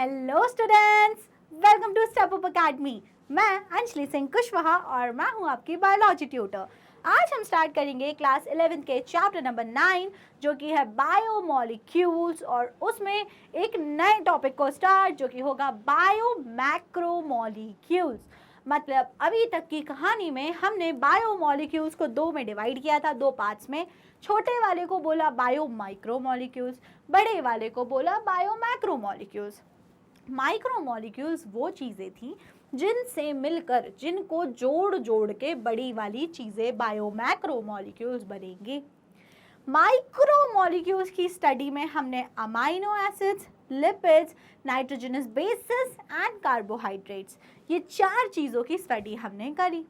Hello students, welcome to step up academy. मैं अंजलि सिंह कुशवाहा और मैं हूं आपकी बायोलॉजी ट्यूटर। आज हम स्टार्ट करेंगे क्लास 11 के चैप्टर नंबर 9 जो कि है बायोमोलिक्यूल्स, और उसमें एक नए टॉपिक को स्टार्ट जो कि होगा बायोमैक्रोमोलिक्यूल्स। मतलब अभी तक की कहानी में हमने बायोमोलिक्यूल्स को दो में डिवाइड किया था, दो पार्ट्स में। छोटे वाले को बोला बायोमाइक्रोमोलिक्यूल्स, बड़े वाले को बोला बायोमैक्रोमोलिक्यूल्स। माइक्रोमोलिक्यूल्स वो चीज़ें थी जिनसे मिलकर, जिनको जोड़ जोड़ के बड़ी वाली चीज़ें बायोमैक्रोमोलिक्यूल्स बनेंगी। माइक्रोमोलिक्यूल्स की स्टडी में हमने amino acids, lipids, nitrogenous bases and carbohydrates, ये चार चीज़ों की स्टडी हमने करी।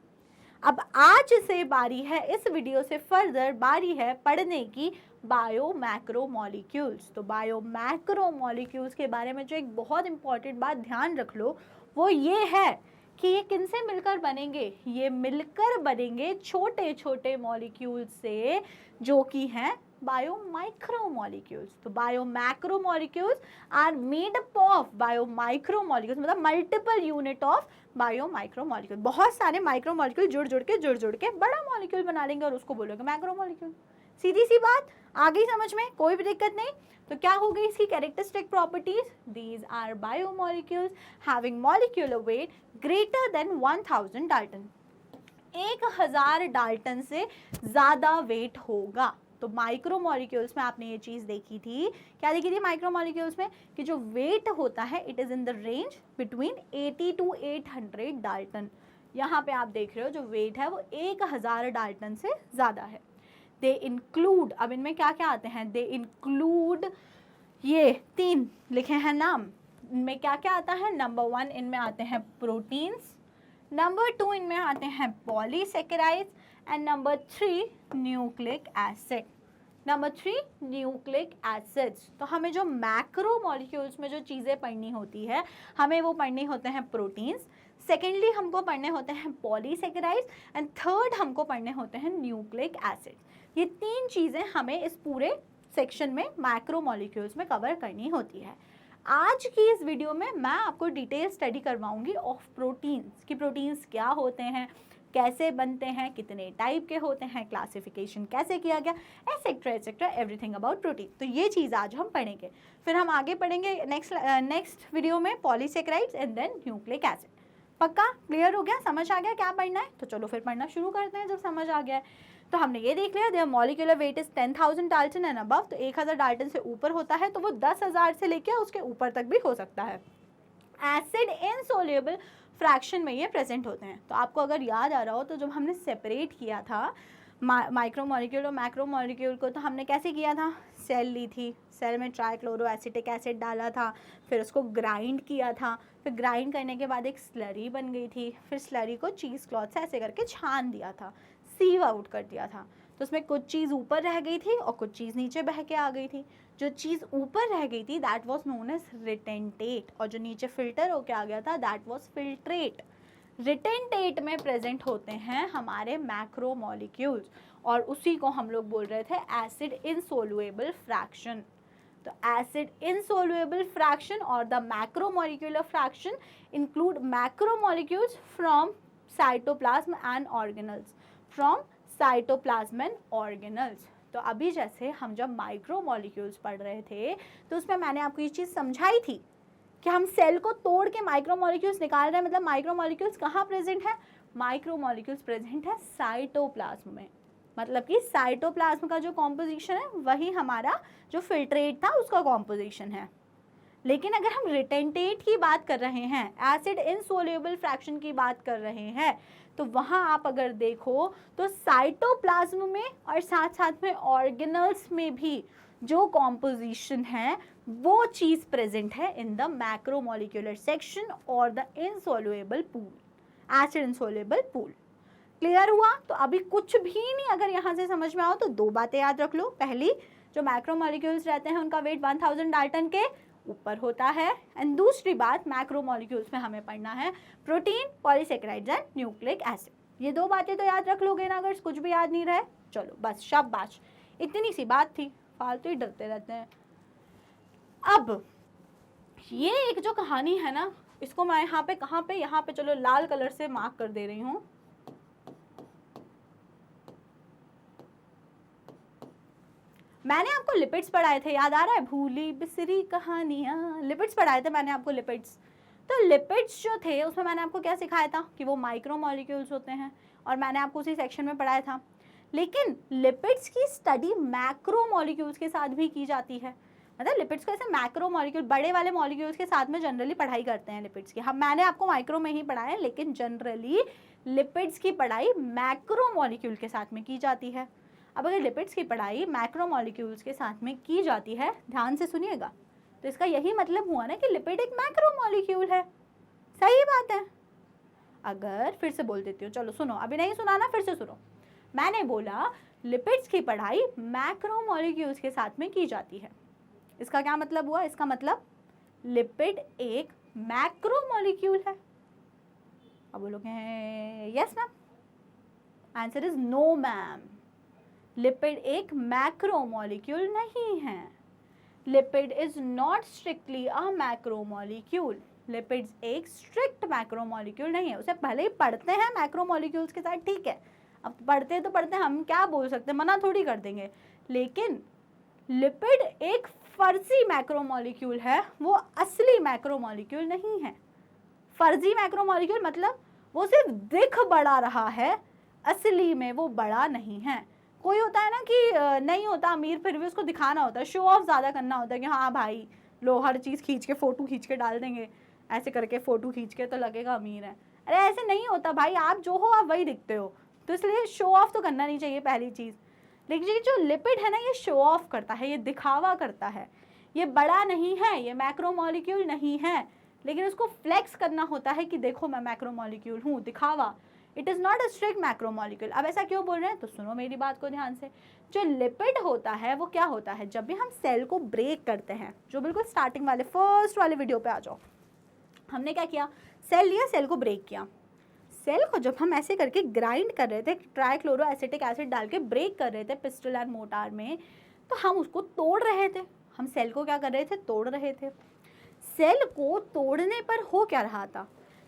अब आज से बारी है, इस वीडियो से फर्दर बारी है पढ़ने की बायोमैक्रोमोलिक्यूल्स। तो बायोमैक्रोमोलिक्यूल्स के बारे में जो एक बहुत इंपॉर्टेंट बात ध्यान रख लो वो ये है कि ये किनसे मिलकर बनेंगे। ये मिलकर बनेंगे छोटे छोटे मॉलिक्यूल्स से जो कि हैं बायोमाइक्रोमोलिक्यूल्स। तो बायोमैक्रोमोलिक्यूल्स आर मेड अप ऑफ बायोमाइक्रोमोलिक्यूल्स, मतलब मल्टीपल यूनिट ऑफ बायोमाइक्रोमोलिक्यूल। बहुत सारे माइक्रोमोलिक्यूल जुड़ जुड़ के बड़ा मॉलिक्यूल बना लेंगे और उसको बोलोगे मैक्रोमोलिक्यूल। सीधी सी बात, आ गई समझ में, कोई भी दिक्कत नहीं। तो क्या हो गई इसकी characteristic properties? These are biomolecules having molecular weight greater than 1000 dalton. 1000 dalton से ज्यादा वेट होगा। तो माइक्रोमोलिक्यूल्स में आपने ये चीज देखी थी, क्या देखी थी माइक्रोमोलिक्यूल्स में, कि जो वेट होता है it is in the range between 80 to 800 Dalton. यहाँ पे आप देख रहे हो जो वेट है वो 1000 डाल्टन से ज्यादा है। दे इंक्लूड, अब इनमें क्या क्या आते हैं, दे इंक्लूड, ये 3 लिखे हैं नाम, इनमें क्या क्या आता है। नंबर 1 इनमें आते हैं प्रोटीन्स, नंबर 2 इनमें आते हैं polysaccharides, and number 3 nucleic acid. Number 3 nucleic acids. तो हमें जो मैक्रोमोलिक्यूल्स में जो चीज़ें पढ़नी होती है, हमें वो पढ़ने होते हैं प्रोटीन्स, सेकेंडली हमको पढ़ने होते हैं पॉलीसेकेराइड्स, एंड थर्ड हमको पढ़ने होते हैं न्यूक्लिक एसिड। ये 3 चीज़ें हमें इस पूरे सेक्शन में मैक्रोमोलिक्यूल्स में कवर करनी होती है। आज की इस वीडियो में मैं आपको डिटेल स्टडी करवाऊंगी ऑफ प्रोटीन्स, कि प्रोटीन्स क्या होते हैं, कैसे बनते हैं, कितने टाइप के होते हैं, क्लासिफिकेशन कैसे किया गया, etcetera etcetera, everything about protein. तो ये चीज़ आज हम पढ़ेंगे। फिर हम आगे पढ़ेंगे नेक्स्ट वीडियो में polysaccharides and then nucleic acid. पक्का क्लियर हो गया, समझ आ गया क्या पढ़ना है? तो चलो फिर पढ़ना शुरू करते हैं। जब समझ आ गया है तो हमने ये देख लिया, their molecular weight is 10,000 dalton and above. तो 1000 डाल्टन से ऊपर होता है तो वो 10,000 से लेकर उसके ऊपर तक भी हो सकता है। एसिड इनसोल्युबल फ्रैक्शन में ये प्रेजेंट होते हैं। तो आपको अगर याद आ रहा हो तो जब हमने सेपरेट किया था माइक्रोमोलिक्यूल और मैक्रोमोलिक्यूल को, तो हमने कैसे किया था, सेल ली थी, सेल में ट्राइक्लोरो एसिटिक एसिड डाला था, फिर उसको ग्राइंड किया था, फिर ग्राइंड करने के बाद एक स्लरी बन गई थी, फिर स्लरी को चीज़ क्लॉथ से ऐसे करके छान दिया था, सीव आउट कर दिया था। तो उसमें कुछ चीज़ ऊपर रह गई थी और कुछ चीज़ नीचे बह के आ गई थी। जो चीज़ ऊपर रह गई थी दैट वाज नोन एज रिटेंटेट, और जो नीचे फिल्टर होके आ गया था दैट वाज फिल्ट्रेट। रिटेंटेट में प्रेजेंट होते हैं हमारे मैक्रोमोलिक्यूल्स, और उसी को हम लोग बोल रहे थे एसिड इनसोल्युबल फ्रैक्शन। तो एसिड इनसोल्युबल फ्रैक्शन और the macromolecular fraction include macromolecules from cytoplasm and organelles, from cytoplasm and organelles. तो अभी जैसे हम जब माइक्रोमोलिक्यूल्स पढ़ रहे थे तो उसमें मैंने आपको ये चीज़ समझाई थी कि हम सेल को तोड़ के माइक्रोमोलिक्यूल्स निकाल रहे हैं। मतलब माइक्रोमोलिक्यूल्स कहाँ प्रेजेंट है? माइक्रोमोलिक्यूल्स प्रेजेंट है साइटोप्लाज्म में। मतलब कि साइटोप्लाज्म का जो कॉम्पोजिशन है वही हमारा जो फिल्ट्रेट था उसका कॉम्पोजिशन है। लेकिन अगर हम रिटेंटेट की बात कर रहे हैं, एसिड इनसोल्युबल फ्रैक्शन की बात कर रहे हैं, तो वहाँ आप अगर देखो तो साइटोप्लाज्म में और साथ साथ में ऑर्गेनल्स में भी जो कॉम्पोजिशन है वो चीज़ प्रेजेंट है इन द मैक्रोमोलिक्यूलर सेक्शन और the insoluble pool, acid insoluble pool. Clear हुआ? तो अभी कुछ भी नहीं अगर यहाँ से समझ में आओ तो 2 बातें याद रख लो। पहली, जो मैक्रोमोलिक्यूल्स रहते हैं उनका वेट 1000 डाल्टन के ऊपर होता है, एंड दूसरी बात मैक्रोमोलिक्यूल्स में हमें पढ़ना है protein, polysaccharides and nucleic acid. ये 2 बातें तो याद रख लोगे ना, अगर कुछ भी याद नहीं रहे। चलो बस शाबाश, इतनी सी बात थी, फालतू ही डरते रहते हैं। अब ये एक जो कहानी है ना, इसको मैं यहाँ पे कहाँ पे, यहाँ पे चलो लाल कलर से मार्क कर दे रही हूँ। मैंने आपको लिपिड्स पढ़ाए थे, याद आ रहा है? भूली बिसरी कहानियाँ, लिपिड्स पढ़ाए थे मैंने आपको, लिपिड्स। तो लिपिड्स जो थे उसमें मैंने आपको क्या सिखाया था कि वो माइक्रोमोलिक्यूल्स होते हैं, और मैंने आपको उसी सेक्शन में पढ़ाया था। लेकिन लिपिड्स की स्टडी मैक्रोमोलिक्यूल्स के साथ भी की जाती है। मतलब लिपिड्स को ऐसे मैक्रोमोलिक्यूल, बड़े वाले मॉलिक्यूल्स के साथ में जनरली पढ़ाई करते हैं लिपिड्स की। हम, मैंने आपको माइक्रो में ही पढ़ाया है, लेकिन जनरली लिपिड्स की पढ़ाई मैक्रोमोलिक्यूल के साथ में की जाती है। अब अगर लिपिड्स की पढ़ाई मैक्रोमोलिक्यूल्स के साथ में की जाती है, ध्यान से सुनिएगा, तो इसका यही मतलब हुआ ना कि लिपिड एक मैक्रोमोलिक्यूल है। सही बात है। अगर फिर से बोल देती हूँ, चलो सुनो, अभी नहीं सुना ना, फिर से सुनो। मैंने बोला लिपिड्स की पढ़ाई मैक्रोमोलिक्यूल्स के साथ में की जाती है। इसका क्या मतलब हुआ? इसका मतलब लिपिड एक मैक्रोमोलिक्यूल है। अब बोलोगे yes ma'am? Answer is no ma'am, lipid एक मैक्रोमोलिक्यूल नहीं है। Lipid is not strictly a macromolecule. Lipids एक स्ट्रिक्ट मैक्रोमोलिक्यूल नहीं है। उसे भले ही पढ़ते हैं मैक्रोमोलिक्यूल्स के साथ, ठीक है, अब पढ़ते तो पढ़ते हैं, हम क्या बोल सकते हैं, मना थोड़ी कर देंगे। लेकिन लिपिड एक फर्जी मैक्रोमोलिक्यूल है, वो असली मैक्रोमोलिक्यूल नहीं है। फर्जी मैक्रोमोलिक्यूल मतलब वो सिर्फ दिख बड़ा रहा है, असली में वो बड़ा नहीं है। कोई होता है ना कि नहीं होता अमीर, फिर भी उसको दिखाना होता है, शो ऑफ ज़्यादा करना होता है कि हाँ भाई लो हर चीज़ खींच के, फ़ोटो खींच के डाल देंगे, ऐसे करके फ़ोटो खींच के तो लगेगा अमीर है। अरे ऐसे नहीं होता भाई, आप जो हो आप वही दिखते हो, तो इसलिए शो ऑफ तो करना नहीं चाहिए, पहली चीज़। लेकिन ये जो लिपिड है ना, ये शो ऑफ करता है, ये दिखावा करता है, ये बड़ा नहीं है, ये मैक्रोमोलिक्यूल नहीं है, लेकिन उसको फ्लेक्स करना होता है कि देखो मैं मैक्रोमोलिक्यूल हूँ, दिखावा। It is not a strict macromolecule. अब ऐसा क्यों बोल रहे हैं? तो सुनो मेरी बात को ध्यान से। जो लिपिड होता है वो क्या होता है, जब भी हम सेल को ब्रेक करते हैं, जो बिल्कुल स्टार्टिंग वाले फर्स्ट वाले वीडियो पे आ जाओ, हमने क्या किया, सेल लिया, सेल को ब्रेक किया। सेल को जब हम ऐसे करके ग्राइंड कर रहे थे, ट्राइक्लोरो एसिटिक एसिड डाल के ब्रेक कर रहे थे पिस्टल एंड मोटार में, तो हम उसको तोड़ रहे थे। हम सेल को क्या कर रहे थे, तोड़ रहे थे। सेल को तोड़ने पर हो क्या रहा था,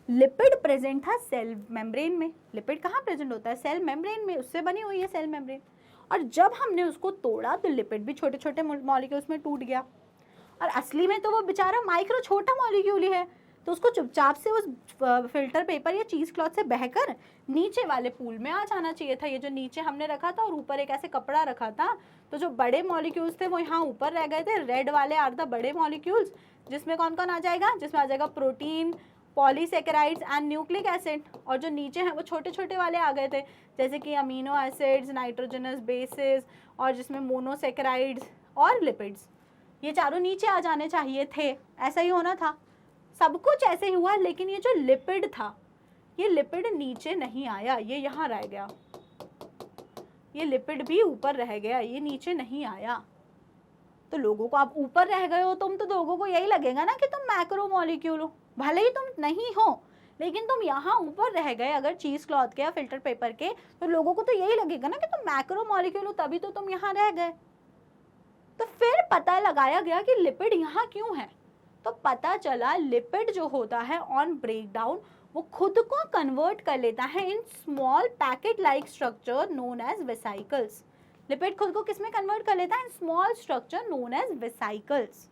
लिपिड प्रेजेंट था सेल मेम्ब्रेन में। लिपिड कहाँ प्रेजेंट होता है, सेल मेम्ब्रेन में, उससे बनी हुई है सेल मेम्ब्रेन। और जब हमने उसको तोड़ा तो लिपिड भी छोटे छोटे मॉलिक्यूल्स में टूट गया। और असली में तो वो बेचारा माइक्रो छोटा मॉलिक्यूल ही है, तो उसको चुपचाप से उस फिल्टर पेपर या चीज़ क्लॉथ से बहकर नीचे वाले पूल में आ जाना चाहिए था। ये जो नीचे हमने रखा था और ऊपर एक ऐसे कपड़ा रखा था, तो जो बड़े मॉलिक्यूल्स थे वो यहाँ ऊपर रह गए थे। रेड वाले आर द बड़े मॉलिक्यूल्स, जिसमें कौन कौन आ जाएगा, जिसमें आ जाएगा protein, polysaccharides and nucleic acid. और जो नीचे हैं वो छोटे छोटे वाले आ गए थे, जैसे कि अमीनो एसिड्स, नाइट्रोजनस बेसिस, और जिसमें मोनोसेकेराइड्स और लिपिड्स। ये चारों नीचे आ जाने चाहिए थे, ऐसा ही होना था, सब कुछ ऐसे ही हुआ। लेकिन ये जो लिपिड था, ये लिपिड नीचे नहीं आया, ये यहाँ रह गया। ये लिपिड भी ऊपर रह गया, ये नीचे नहीं आया। तो लोगों को, आप ऊपर रह गए हो तुम, तो लोगों को यही लगेगा ना कि तुम मैक्रोमोलिक्यूल हो, भले ही तुम नहीं हो, लेकिन तुम यहाँ ऊपर रह गए अगर चीज क्लॉथ के या फिल्टर पेपर के, तो लोगों को तो यही लगेगा ना कि तुम मैक्रोमोलिक्यूल हो, तभी तो तुम यहाँ रह गए। तो फिर पता लगाया गया कि लिपिड यहाँ क्यों है, तो पता चला लिपिड जो होता है ऑन ब्रेकडाउन, वो खुद को कन्वर्ट कर लेता है in small packet like structure known as vesicles. Lipid खुद को किसमें कन्वर्ट कर लेता है, in small structure known as vesicles.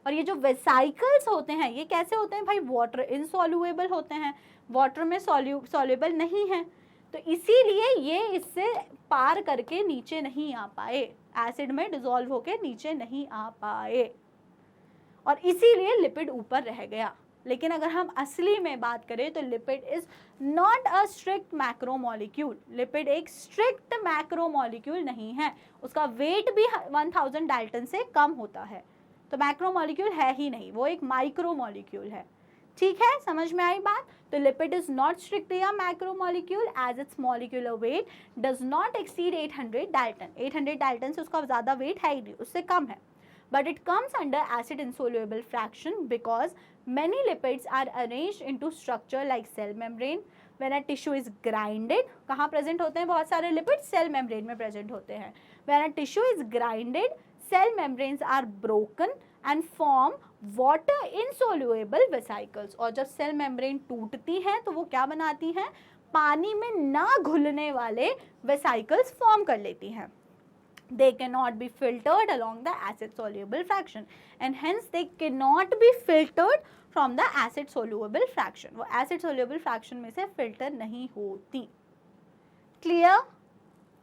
और ये जो वेसाइकल्स होते हैं, ये कैसे होते हैं भाई, वाटर इनसॉल्युबल होते हैं, वाटर में सॉल्युबल नहीं है, तो इसीलिए ये इससे पार करके नीचे नहीं आ पाए, एसिड में डिसॉल्व होके नीचे नहीं आ पाए, और इसीलिए लिपिड ऊपर रह गया। लेकिन अगर हम असली में बात करें तो lipid is not a strict macromolecule. Lipid एक स्ट्रिक्ट मैक्रोमोलिक्यूल नहीं है, उसका वेट भी 1000 डाल्टन से कम होता है, तो मैक्रोमोलिक्यूल है ही नहीं, वो एक माइक्रोमोलिक्यूल है। ठीक है, समझ में आई बात? तो lipid is not strictly a macromolecule as its molecular weight does not exceed 800 dalton. 800 dalton से उसका ज़्यादा वेट है ही नहीं, उससे कम है। But it comes under acid insoluble fraction because many lipids are arranged into structure like cell membrane. When a tissue is grinded, कहाँ present होते हैं बहुत सारे lipids? Cell membrane में present होते हैं. When a tissue is grinded, cell membranes are broken and form water insoluble vesicles. और जब सेल मेम्ब्रेन टूटती हैं तो वो क्या बनाती हैं, पानी में ना घुलने वाले वेसिकल्स फॉर्म कर लेती हैं। They cannot be filtered along the acid soluble fraction and hence they cannot be filtered from the acid soluble fraction। वो acid soluble fraction में से filter नहीं होती। क्लियर?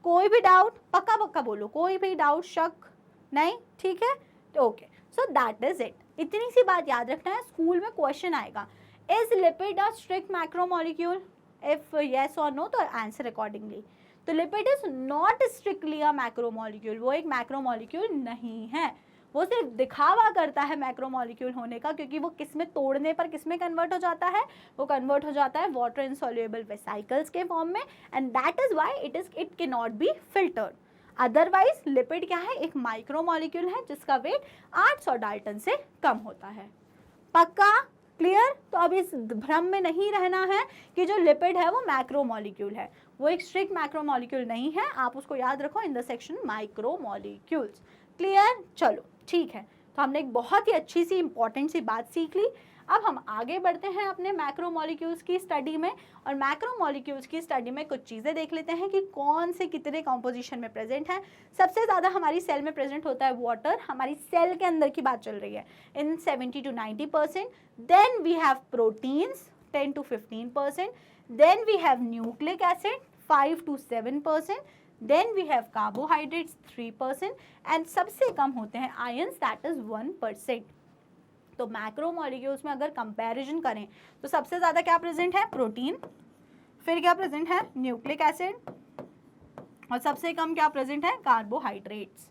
कोई भी डाउट? पक्का पक्का बोलो, कोई भी डाउट, शक नहीं? ठीक है, okay, so that is it. इतनी सी बात याद रखना है, स्कूल में क्वेश्चन आएगा, is lipid a strict macromolecule? If yes और नो तो आंसर अकॉर्डिंगली। तो lipid is not strictly a macromolecule, वो एक मैक्रोमोलिक्यूल नहीं है, वो सिर्फ दिखावा करता है मैक्रोमोलिक्यूल होने का, क्योंकि वो किसमें तोड़ने पर किसमें कन्वर्ट हो जाता है, वो कन्वर्ट हो जाता है वाटर इनसोल्यूबल वेसिकल्स के फॉर्म में, and that is why it can not be filtered. Otherwise lipid क्या है, एक माइक्रोमोलिक्यूल है जिसका वेट 800 डाल्टन से कम होता है। पक्का? क्लियर? तो अब इस भ्रम में नहीं रहना है कि जो लिपिड है वो मैक्रोमोलिक्यूल है, वो एक स्ट्रिक्ट मैक्रोमोलिक्यूल नहीं है, आप उसको याद रखो in the section micromolecules. Clear? चलो ठीक है, तो हमने एक बहुत ही अच्छी सी इंपॉर्टेंट सी बात सीख ली। अब हम आगे बढ़ते हैं अपने मैक्रोमोलिक्यूल्स की स्टडी में, और मैक्रोमोलिक्यूल्स की स्टडी में कुछ चीज़ें देख लेते हैं कि कौन से कितने कॉम्पोजिशन में प्रेजेंट है। सबसे ज़्यादा हमारी सेल में प्रेजेंट होता है वाटर, हमारी सेल के अंदर की बात चल रही है, in 70 to 90%। Then we have proteins 10 to 15%, then we have nucleic acid 5 to 7%, then we have carbohydrates 3%, and सबसे कम होते हैं आयंस, दैट इज 1%। तो मैक्रोमोलिक्यूल्स में अगर कंपैरिजन करें तो सबसे ज़्यादा क्या प्रेजेंट है, प्रोटीन, फिर क्या प्रेजेंट है, न्यूक्लिक एसिड, और सबसे कम क्या प्रेजेंट है, कार्बोहाइड्रेट्स।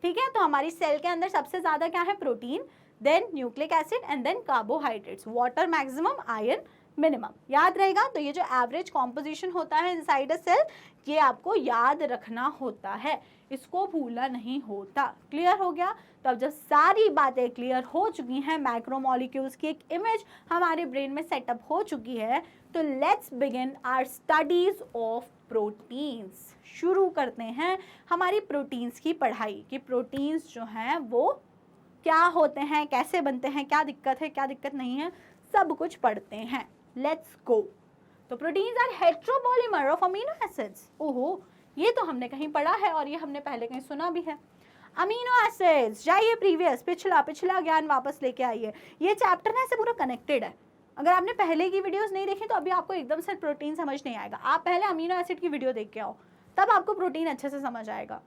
ठीक है, तो हमारी सेल के अंदर सबसे ज़्यादा क्या है, protein, then nucleic acid and then carbohydrates, water maximum, iron minimum. याद रहेगा? तो ये जो एवरेज कॉम्पोजिशन होता है इनसाइड अ सेल, ये आपको याद रखना होता है, इसको भूलना नहीं होता। क्लियर हो गया? तो अब जब सारी बातें क्लियर हो चुकी हैं, मैक्रोमोलिक्यूल्स की एक इमेज हमारे ब्रेन में सेटअप हो चुकी है, तो let's begin our studies of proteins. शुरू करते हैं हमारी प्रोटीन्स की पढ़ाई, कि प्रोटीन्स जो हैं वो क्या होते हैं, कैसे बनते हैं, क्या दिक्कत है, क्या दिक्कत नहीं है, सब कुछ पढ़ते हैं। Let's go. तो proteins are heteropolymer of amino acids. ओहो, ये तो हमने कहीं पढ़ा है और ये हमने पहले कहीं सुना भी है। अमीनो एसिड्स, जाइए प्रीवियस, पिछला ज्ञान वापस लेके आइए। ये चैप्टर ना ऐसे पूरा कनेक्टेड है, अगर आपने पहले की वीडियोस नहीं देखी तो अभी आपको एकदम से प्रोटीन समझ नहीं आएगा। आप पहले अमीनो एसिड की वीडियो देख के आओ, तब आपको प्रोटीन अच्छे से समझ आएगा।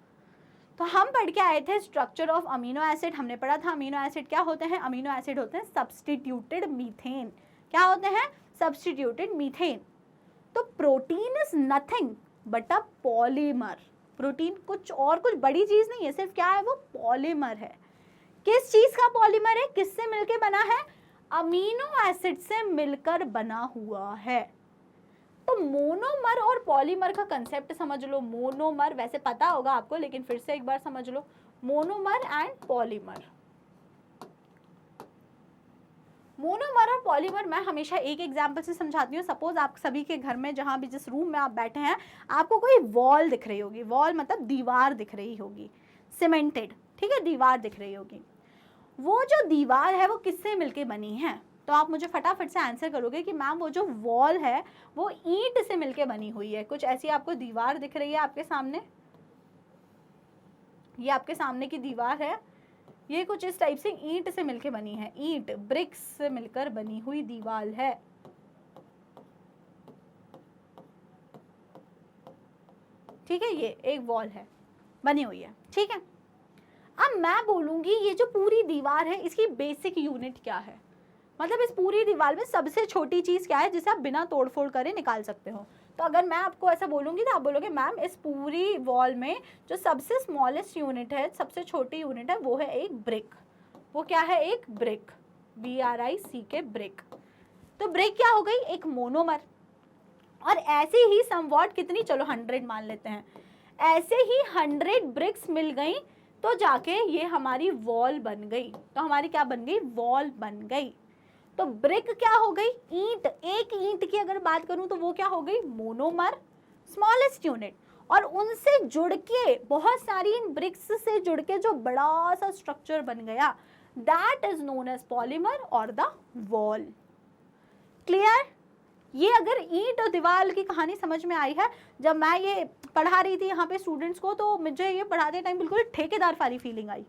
तो हम पढ़ के आए थे स्ट्रक्चर ऑफ अमीनो एसिड, हमने पढ़ा था अमीनो एसिड क्या होते हैं, अमीनो एसिड होते हैं सब्स्टिट्यूटेड मीथेन। क्या होते हैं, सब्स्टिट्यूटेड मीथेन। तो protein is nothing but a polymer. Protein कुछ बड़ी चीज नहीं है, सिर्फ क्या है, वो पॉलीमर है। किस चीज का पॉलीमर है, किससे मिलके बना है, अमीनो एसिड से मिलकर बना हुआ है। तो मोनोमर और पॉलीमर का कंसेप्ट समझ लो। मोनोमर वैसे पता होगा आपको, लेकिन फिर से एक बार समझ लो, मोनोमर एंड पॉलीमर। मोनोमर और पॉलीमर मैं हमेशा एक एग्जांपल से समझाती हूँ। सपोज आप सभी के घर में, जहाँ भी जिस रूम में आप बैठे हैं, आपको कोई वॉल दिख रही होगी, वॉल मतलब दीवार दिख रही होगी, सीमेंटेड, ठीक है, दीवार दिख रही होगी। वो जो दीवार है वो किससे मिलके बनी है, तो आप मुझे फटाफट से आंसर करोगे कि मैम वो जो वॉल है वो ईंट से मिलके बनी हुई है। कुछ ऐसी आपको दीवार दिख रही है आपके सामने, ये आपके सामने की दीवार है, ये कुछ इस टाइप से ईंट से मिलके बनी है, ईंट ब्रिक्स से मिलकर बनी हुई दीवार है। ठीक है, ये एक वॉल है, बनी हुई है, ठीक है। अब मैं बोलूंगी ये जो पूरी दीवार है इसकी बेसिक यूनिट क्या है, मतलब इस पूरी दीवार में सबसे छोटी चीज क्या है जिसे आप बिना तोड़फोड़ करे निकाल सकते हो। तो अगर मैं आपको ऐसा बोलूंगी तो आप बोलोगे मैम इस पूरी वॉल में जो सबसे स्मॉलेस्ट यूनिट है, सबसे छोटी यूनिट है, वो है एक ब्रिक। वो क्या है, एक ब्रिक, BRICK, ब्रिक। तो ब्रिक क्या हो गई, एक मोनोमर। और ऐसे ही समवॉट कितनी, चलो 100 मान लेते हैं, ऐसे ही 100 ब्रिक्स मिल गई तो जाके ये हमारी वॉल बन गई। तो हमारी क्या बन गई, वॉल बन गई। तो ब्रिक क्या हो गई, ईंट। एक ईंट की अगर बात करूं तो वो क्या हो गई, मोनोमर, स्मॉलेस्ट यूनिट। और उनसे जुड़ के बहुत सारी इन ब्रिक्स से जुड़ के जो बड़ा सा स्ट्रक्चर बन गया, that is known as polymer और द वॉल। क्लियर? ये अगर ईंट और दीवार की कहानी समझ में आई है, जब मैं ये पढ़ा रही थी यहाँ पे स्टूडेंट्स को, तो मुझे ये पढ़ाते टाइम बिल्कुल ठेकेदार वाली फीलिंग आई।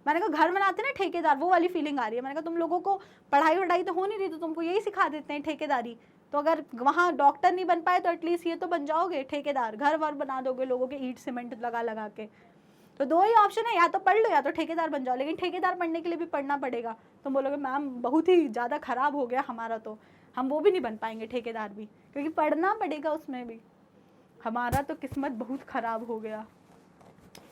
मैंने कहा घर बनाते ना ठेकेदार, वो वाली फीलिंग आ रही है। मैंने कहा तुम लोगों को पढ़ाई तो हो नहीं रही, तो तुमको यही सिखा देते हैं ठेकेदारी। तो अगर वहाँ डॉक्टर नहीं बन पाए तो एटलीस्ट ये तो बन जाओगे ठेकेदार, घर वर बना दोगे लोगों के ईंट सीमेंट लगा लगा के। तो दो ही ऑप्शन है, या तो पढ़ लो या तो ठेकेदार बन जाओ। लेकिन ठेकेदार पढ़ने के लिए भी पढ़ना पड़ेगा। तुम बोलोगे मैम बहुत ही ज़्यादा खराब हो गया हमारा, तो हम वो भी नहीं बन पाएंगे ठेकेदार भी, क्योंकि पढ़ना पड़ेगा उसमें भी। हमारा तो किस्मत बहुत खराब हो गया।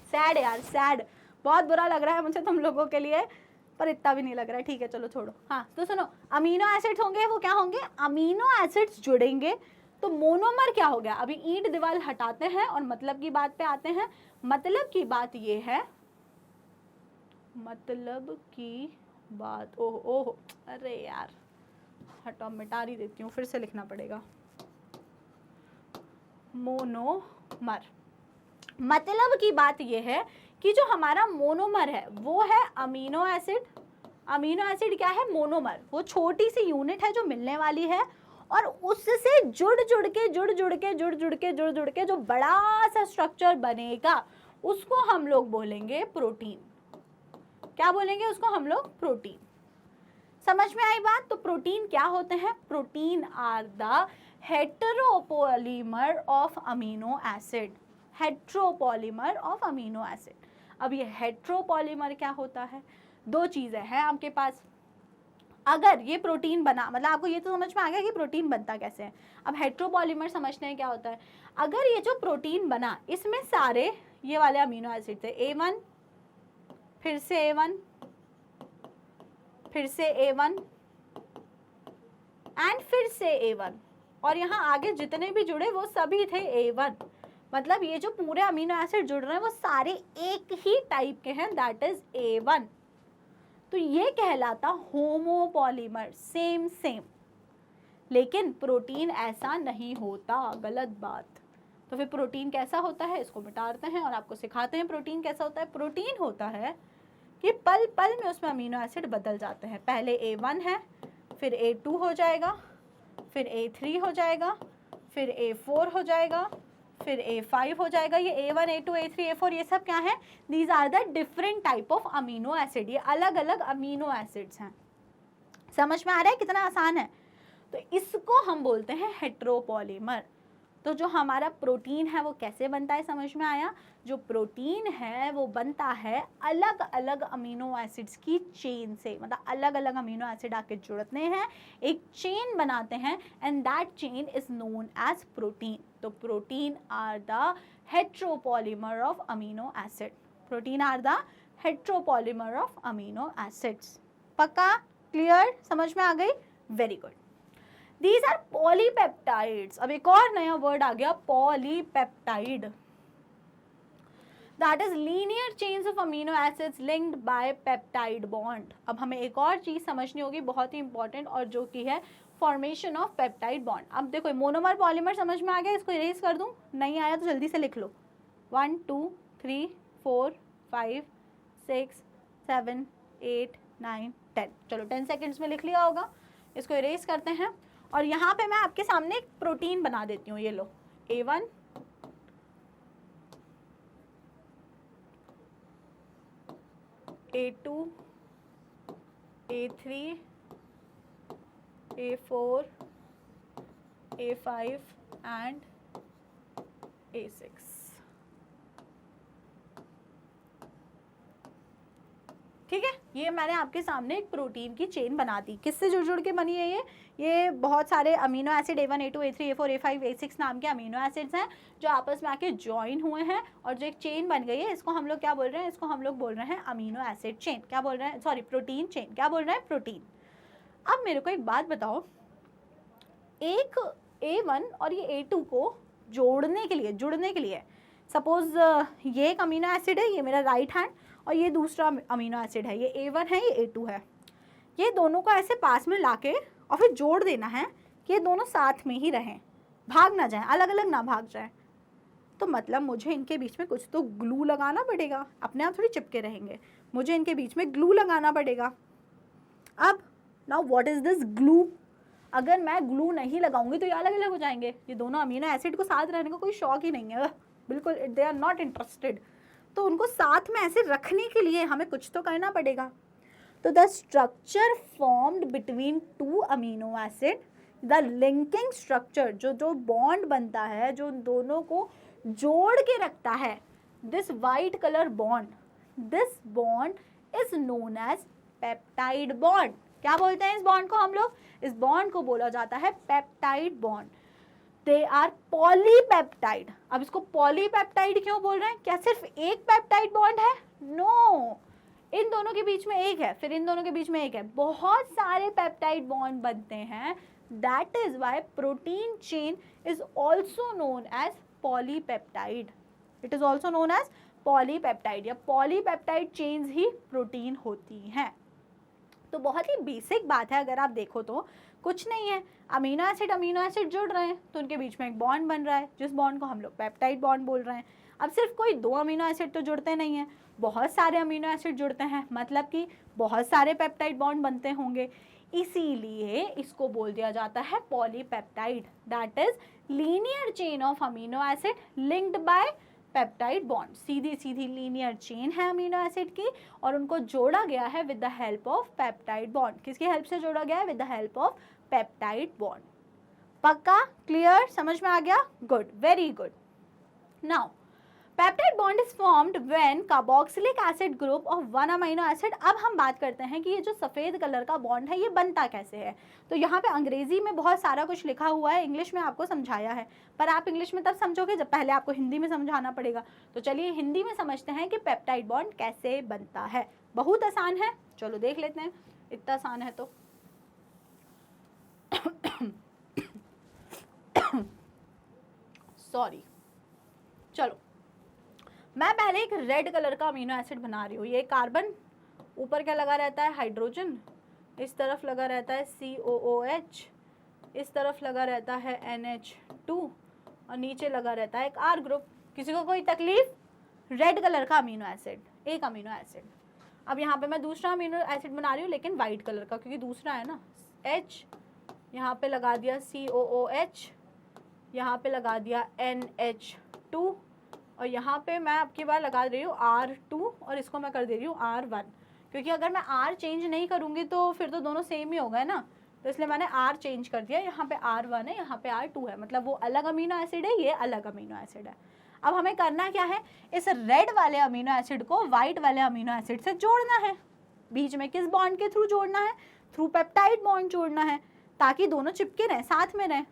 सैड यार, सैड, बहुत बुरा लग रहा है मुझे तुम लोगों के लिए, पर इतना भी नहीं लग रहा है। ठीक है चलो छोड़ो। हाँ तो सुनो, अमीनो एसिड्स होंगे, वो क्या होंगे? अमीनो एसिड्स जुड़ेंगे तो मोनोमर क्या हो गया? अभी ईंट दीवार हटाते हैं और मतलब की बात पे आते हैं। मतलब की बात ये है, मतलब की बात, ओह ओह, अरे यार हटाओ, मिटा ही देती हूँ, फिर से लिखना पड़ेगा। मोनोमर, मतलब की बात ये है कि जो हमारा मोनोमर है वो है अमीनो एसिड। अमीनो एसिड क्या है? मोनोमर। वो छोटी सी यूनिट है जो मिलने वाली है, और उससे जुड़ जुड़ के जो बड़ा सा स्ट्रक्चर बनेगा उसको हम लोग बोलेंगे प्रोटीन। क्या बोलेंगे उसको हम लोग? प्रोटीन। समझ में आई बात? तो प्रोटीन क्या होते हैं? Protein are the heteropolymer of amino acid. Heteropolymer of amino acid. अब ये हेटेरोपॉलीमर क्या होता है? दो चीजें हैं आपके पास। अगर ये प्रोटीन बना, मतलब आपको ये तो समझ में आ गया कि प्रोटीन बनता कैसे है। अब हेटेरोपॉलीमर समझते हैं क्या होता है। अगर ये जो प्रोटीन बना, इसमें सारे ये वाले अमीनो एसिड थे, A1, फिर से A1, फिर से A1 एंड फिर से A1, और यहाँ आगे जितने भी जुड़े वो सभी थे A1। मतलब ये जो पूरे अमीनो एसिड जुड़ रहे हैं वो सारे एक ही टाइप के हैं, दैट इज A1। तो ये कहलाता होमोपॉलीमर, सेम सेम। लेकिन प्रोटीन ऐसा नहीं होता, गलत बात। तो फिर प्रोटीन कैसा होता है, इसको मिटाते हैं और आपको सिखाते हैं प्रोटीन कैसा होता है। प्रोटीन होता है कि पल पल में उसमें अमीनो एसिड बदल जाते हैं। पहले A1 है, फिर A2 हो जाएगा, फिर A3 हो जाएगा, फिर A4 हो जाएगा, फिर A5 हो जाएगा। ये A1, A2, A3, A4 ये सब क्या है? These are the different type of amino acid. ये अलग अलग अमीनो एसिड्स हैं। समझ में आ रहा है कितना आसान है? तो इसको हम बोलते हैं हेटेरोपॉलीमर। तो जो हमारा प्रोटीन है वो कैसे बनता है, समझ में आया? जो प्रोटीन है वो बनता है अलग अलग अमीनो एसिड्स की चेन से। मतलब अलग अलग अमीनो एसिड आके जुड़ते हैं, एक चेन बनाते हैं, and that chain is known as protein. तो protein are the heteropolymer of amino acid. Protein are the heteropolymer of amino acids. पक्का? क्लियर? समझ में आ गई? Very good. These are polypeptides। अब एक और नया वर्ड आ गया, polypeptide. That is linear chains of amino acids linked by peptide bond। अब हमें एक और चीज समझनी होगी बहुत ही इंपॉर्टेंट, और जो कि है फॉर्मेशन ऑफ पेप्टाइड बॉन्ड। अब देखो मोनोमर पॉलीमर समझ में आ गया, इसको इरेज कर दूं? नहीं आया तो जल्दी से लिख लो। 1 2 3 4 5 6 7 8 9 10। चलो 10 सेकेंड्स में लिख लिया होगा। इसको इरेज करते हैं, और यहाँ पे मैं आपके सामने एक प्रोटीन बना देती हूँ। ये लो, A1, A2, A3, A4, A5 and A6। ठीक है, ये मैंने आपके सामने एक प्रोटीन की चेन बना दी। किससे जुड़ जुड़ के बनी है ये बहुत सारे amino acid A1, A2, A3, A4, A5, A6 नाम के अमीनो एसिड्स हैं जो आपस में आके ज्वाइन हुए हैं, और जो एक चेन बन गई है इसको हम लोग क्या बोल रहे हैं? इसको हम लोग बोल रहे हैं अमीनो एसिड चेन। क्या बोल रहे हैं? Sorry, protein chain. क्या बोल रहे हैं? प्रोटीन। अब मेरे को एक बात बताओ, एक A1 और ये A2 को जुड़ने के लिए सपोज ये एक अमीनो एसिड है, ये मेरा राइट हैंड, और ये दूसरा अमीनो एसिड है, ये A1 है, ये A2 है। ये दोनों को ऐसे पास में लाके और फिर जोड़ देना है कि ये दोनों साथ में ही रहें, भाग ना जाएं, अलग अलग ना भाग जाएं। तो मतलब मुझे इनके बीच में कुछ तो ग्लू लगाना पड़ेगा, अपने आप थोड़ी चिपके रहेंगे। मुझे इनके बीच में ग्लू लगाना पड़ेगा। अब now what is this glue? अगर मैं ग्लू नहीं लगाऊंगी तो ये अलग अलग हो जाएंगे। ये दोनों अमीनो एसिड को साथ रहने का कोई शौक ही नहीं है, बिल्कुल, दे आर नॉट इंटरेस्टेड। तो उनको साथ में ऐसे रखने के लिए हमें कुछ तो करना पड़ेगा। तो the structure formed between two amino acid, the linking structure, जो बॉन्ड बनता है, जो दोनों को जोड़ के रखता है, this white colour bond, this bond is known as peptide bond. क्या बोलते हैं इस बॉन्ड को हम लोग? इस बॉन्ड को बोला जाता है peptide bond. They are polypeptide. अब इसको पॉलीपेप्टाइड क्यों बोल रहे हैं? क्या सिर्फ एक पेप्टाइड बॉन्ड है? नो, इन दोनों के बीच में एक है, फिर इन दोनों के बीच में एक है, बहुत सारे पेप्टाइड बॉन्ड बनते हैं। That is why protein chain is also known as polypeptide. It is also known as polypeptide, या पॉलीपेप्टाइड चेन्स ही प्रोटीन होती हैं। तो बहुत ही बेसिक बात है, अगर आप देखो तो कुछ नहीं है, अमीनो एसिड जुड़ रहे हैं तो उनके बीच में एक बॉन्ड बन रहा है, जिस बॉन्ड को हम लोग पेप्टाइड बॉन्ड बोल रहे हैं। अब सिर्फ कोई 2 अमीनो एसिड तो जुड़ते नहीं हैं, बहुत सारे अमीनो एसिड जुड़ते हैं, मतलब कि बहुत सारे पेप्टाइड बॉन्ड बनते होंगे, इसीलिए इसको बोल दिया जाता है polypeptide. That is linear chain of amino acid linked by peptide bond. Sidhi Sidhi linear chain है अमीनो एसिड की, और उनको जोड़ा गया है with the help of peptide bond. किसकी हेल्प से जोड़ा गया है? With the help of peptide bond. पक्का? क्लियर? समझ में आ गया? Good, very good. Now peptide bond is formed when carboxylic acid group of 1 amino acid. अब हम बात करते हैं कि ये जो सफ़ेद कलर का बॉन्ड है ये बनता कैसे है। तो यहाँ पे अंग्रेजी में बहुत सारा कुछ लिखा हुआ है, इंग्लिश में आपको समझाया है, पर आप इंग्लिश में तब समझोगे जब पहले आपको हिंदी में समझाना पड़ेगा। तो चलिए हिंदी में समझते हैं कि पेप्टाइड बॉन्ड कैसे बनता है। बहुत आसान है, चलो देख लेते हैं, इतना आसान है तो। सॉरी, चलो मैं पहले एक रेड कलर का अमीनो एसिड बना रही हूँ। ये कार्बन, ऊपर क्या लगा रहता है? हाइड्रोजन, इस तरफ लगा रहता है COOH, इस तरफ लगा रहता है NH2, और नीचे लगा रहता है एक R ग्रुप। किसी को कोई तकलीफ? रेड कलर का अमीनो एसिड, एक अमीनो एसिड। अब यहाँ पे मैं दूसरा अमीनो एसिड बना रही हूँ, लेकिन वाइट कलर का, क्योंकि दूसरा है ना। H, यहाँ पे लगा दिया COOH, यहाँ पे लगा दिया NH2, और यहाँ पे मैं आपकी बार लगा रही हूँ R2, और इसको मैं कर दे रही हूँ R1, क्योंकि अगर मैं R चेंज नहीं करूँगी तो फिर तो दोनों सेम ही हो गए ना, तो इसलिए मैंने R चेंज कर दिया। यहाँ पे R1 है, यहाँ पे R2 है, मतलब वो अलग अमीनो एसिड है, ये अलग अमीनो एसिड है। अब हमें करना क्या है? इस रेड वाले अमीनो एसिड को वाइट वाले अमीनो एसिड से जोड़ना है। बीच में किस बॉन्ड के थ्रू जोड़ना है? थ्रू पेप्टाइड बॉन्ड जोड़ना है, ताकि दोनों चिपके रहें, साथ में रहें।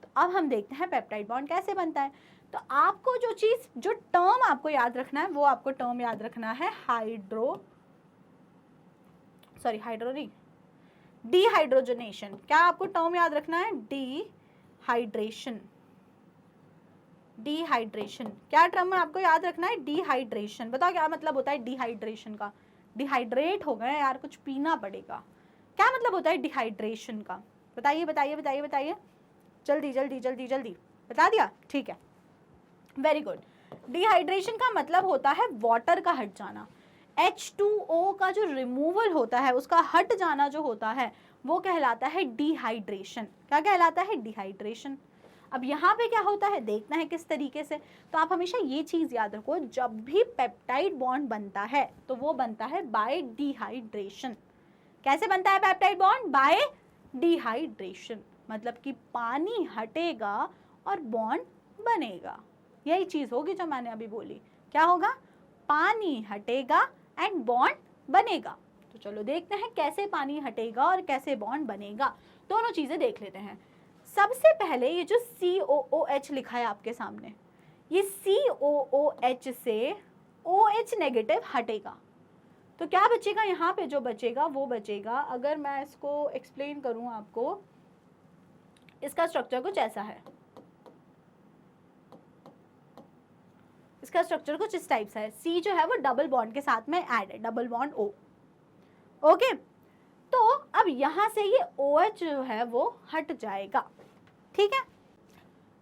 तो अब हम देखते हैं पेप्टाइड बॉन्ड कैसे बनता है। तो आपको जो टर्म आपको याद रखना है, वो आपको टर्म याद रखना है डिहाइड्रोजनेशन। क्या आपको टर्म याद रखना है? डिहाइड्रेशन। क्या टर्म आपको याद रखना है? डिहाइड्रेशन। बताओ क्या मतलब होता है डिहाइड्रेशन का? डिहाइड्रेट हो गए यार, कुछ पीना पड़ेगा। क्या मतलब होता है डिहाइड्रेशन का? बताइए बताइए बताइए बताइए, जल्दी जल्दी जल्दी जल्दी बता दिया? ठीक है, वेरी गुड। डिहाइड्रेशन का मतलब होता है वाटर का हट जाना। H2O का जो रिमूवल होता है, उसका हट जाना जो होता है, वो कहलाता है डिहाइड्रेशन। क्या कहलाता है? डिहाइड्रेशन। अब यहाँ पे क्या होता है देखना है किस तरीके से। तो आप हमेशा ये चीज़ याद रखो, जब भी पेप्टाइड बॉन्ड बनता है तो वो बनता है बाय डिहाइड्रेशन। कैसे बनता है पेप्टाइड बॉन्ड? बाय डिहाइड्रेशन, मतलब कि पानी हटेगा और बॉन्ड बनेगा। यही चीज़ होगी जो मैंने अभी बोली। क्या होगा? पानी हटेगा एंड बॉन्ड बनेगा। तो चलो देखते हैं कैसे पानी हटेगा और कैसे बॉन्ड बनेगा, दोनों चीज़ें देख लेते हैं। सबसे पहले ये जो COOH लिखा है आपके सामने, ये COOH से OH नेगेटिव हटेगा, तो क्या बचेगा? यहाँ पे जो बचेगा वो बचेगा, अगर मैं इसको एक्सप्लेन करूँ आपको, इसका स्ट्रक्चर कुछ ऐसा है। इसका स्ट्रक्चर कुछ इस टाइप से है। C जो है वो डबल बॉन्ड के साथ में ऐड है, डबल बॉन्ड O। ओके, तो अब यहाँ से ये OH जो है वो हट जाएगा, ठीक है।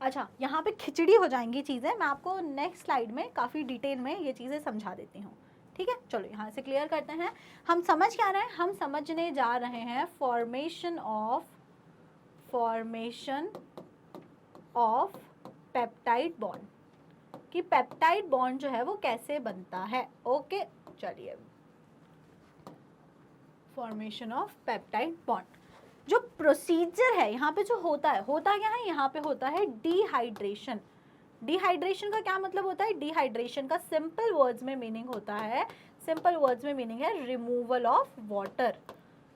अच्छा, यहाँ पे खिचड़ी हो जाएंगी चीज़ें, मैं आपको नेक्स्ट स्लाइड में काफ़ी डिटेल में ये चीज़ें समझा देती हूँ, ठीक है। ठीक है, चलो यहाँ से क्लियर करते हैं। हम समझ क्या रहे हैं, हम समझने जा रहे हैं फॉर्मेशन ऑफ पेप्टाइड बॉन्ड, कि पेप्टाइड बॉन्ड जो है वो कैसे बनता है। ओके, चलिए फॉर्मेशन ऑफ पेप्टाइड बॉन्ड, जो प्रोसीजर है यहाँ पे जो होता क्या है, यहाँ पे होता है डिहाइड्रेशन। डिहाइड्रेशन का क्या मतलब होता है, डिहाइड्रेशन का सिंपल वर्ड्स में मीनिंग होता है, सिंपल वर्ड्स में मीनिंग है removal of water,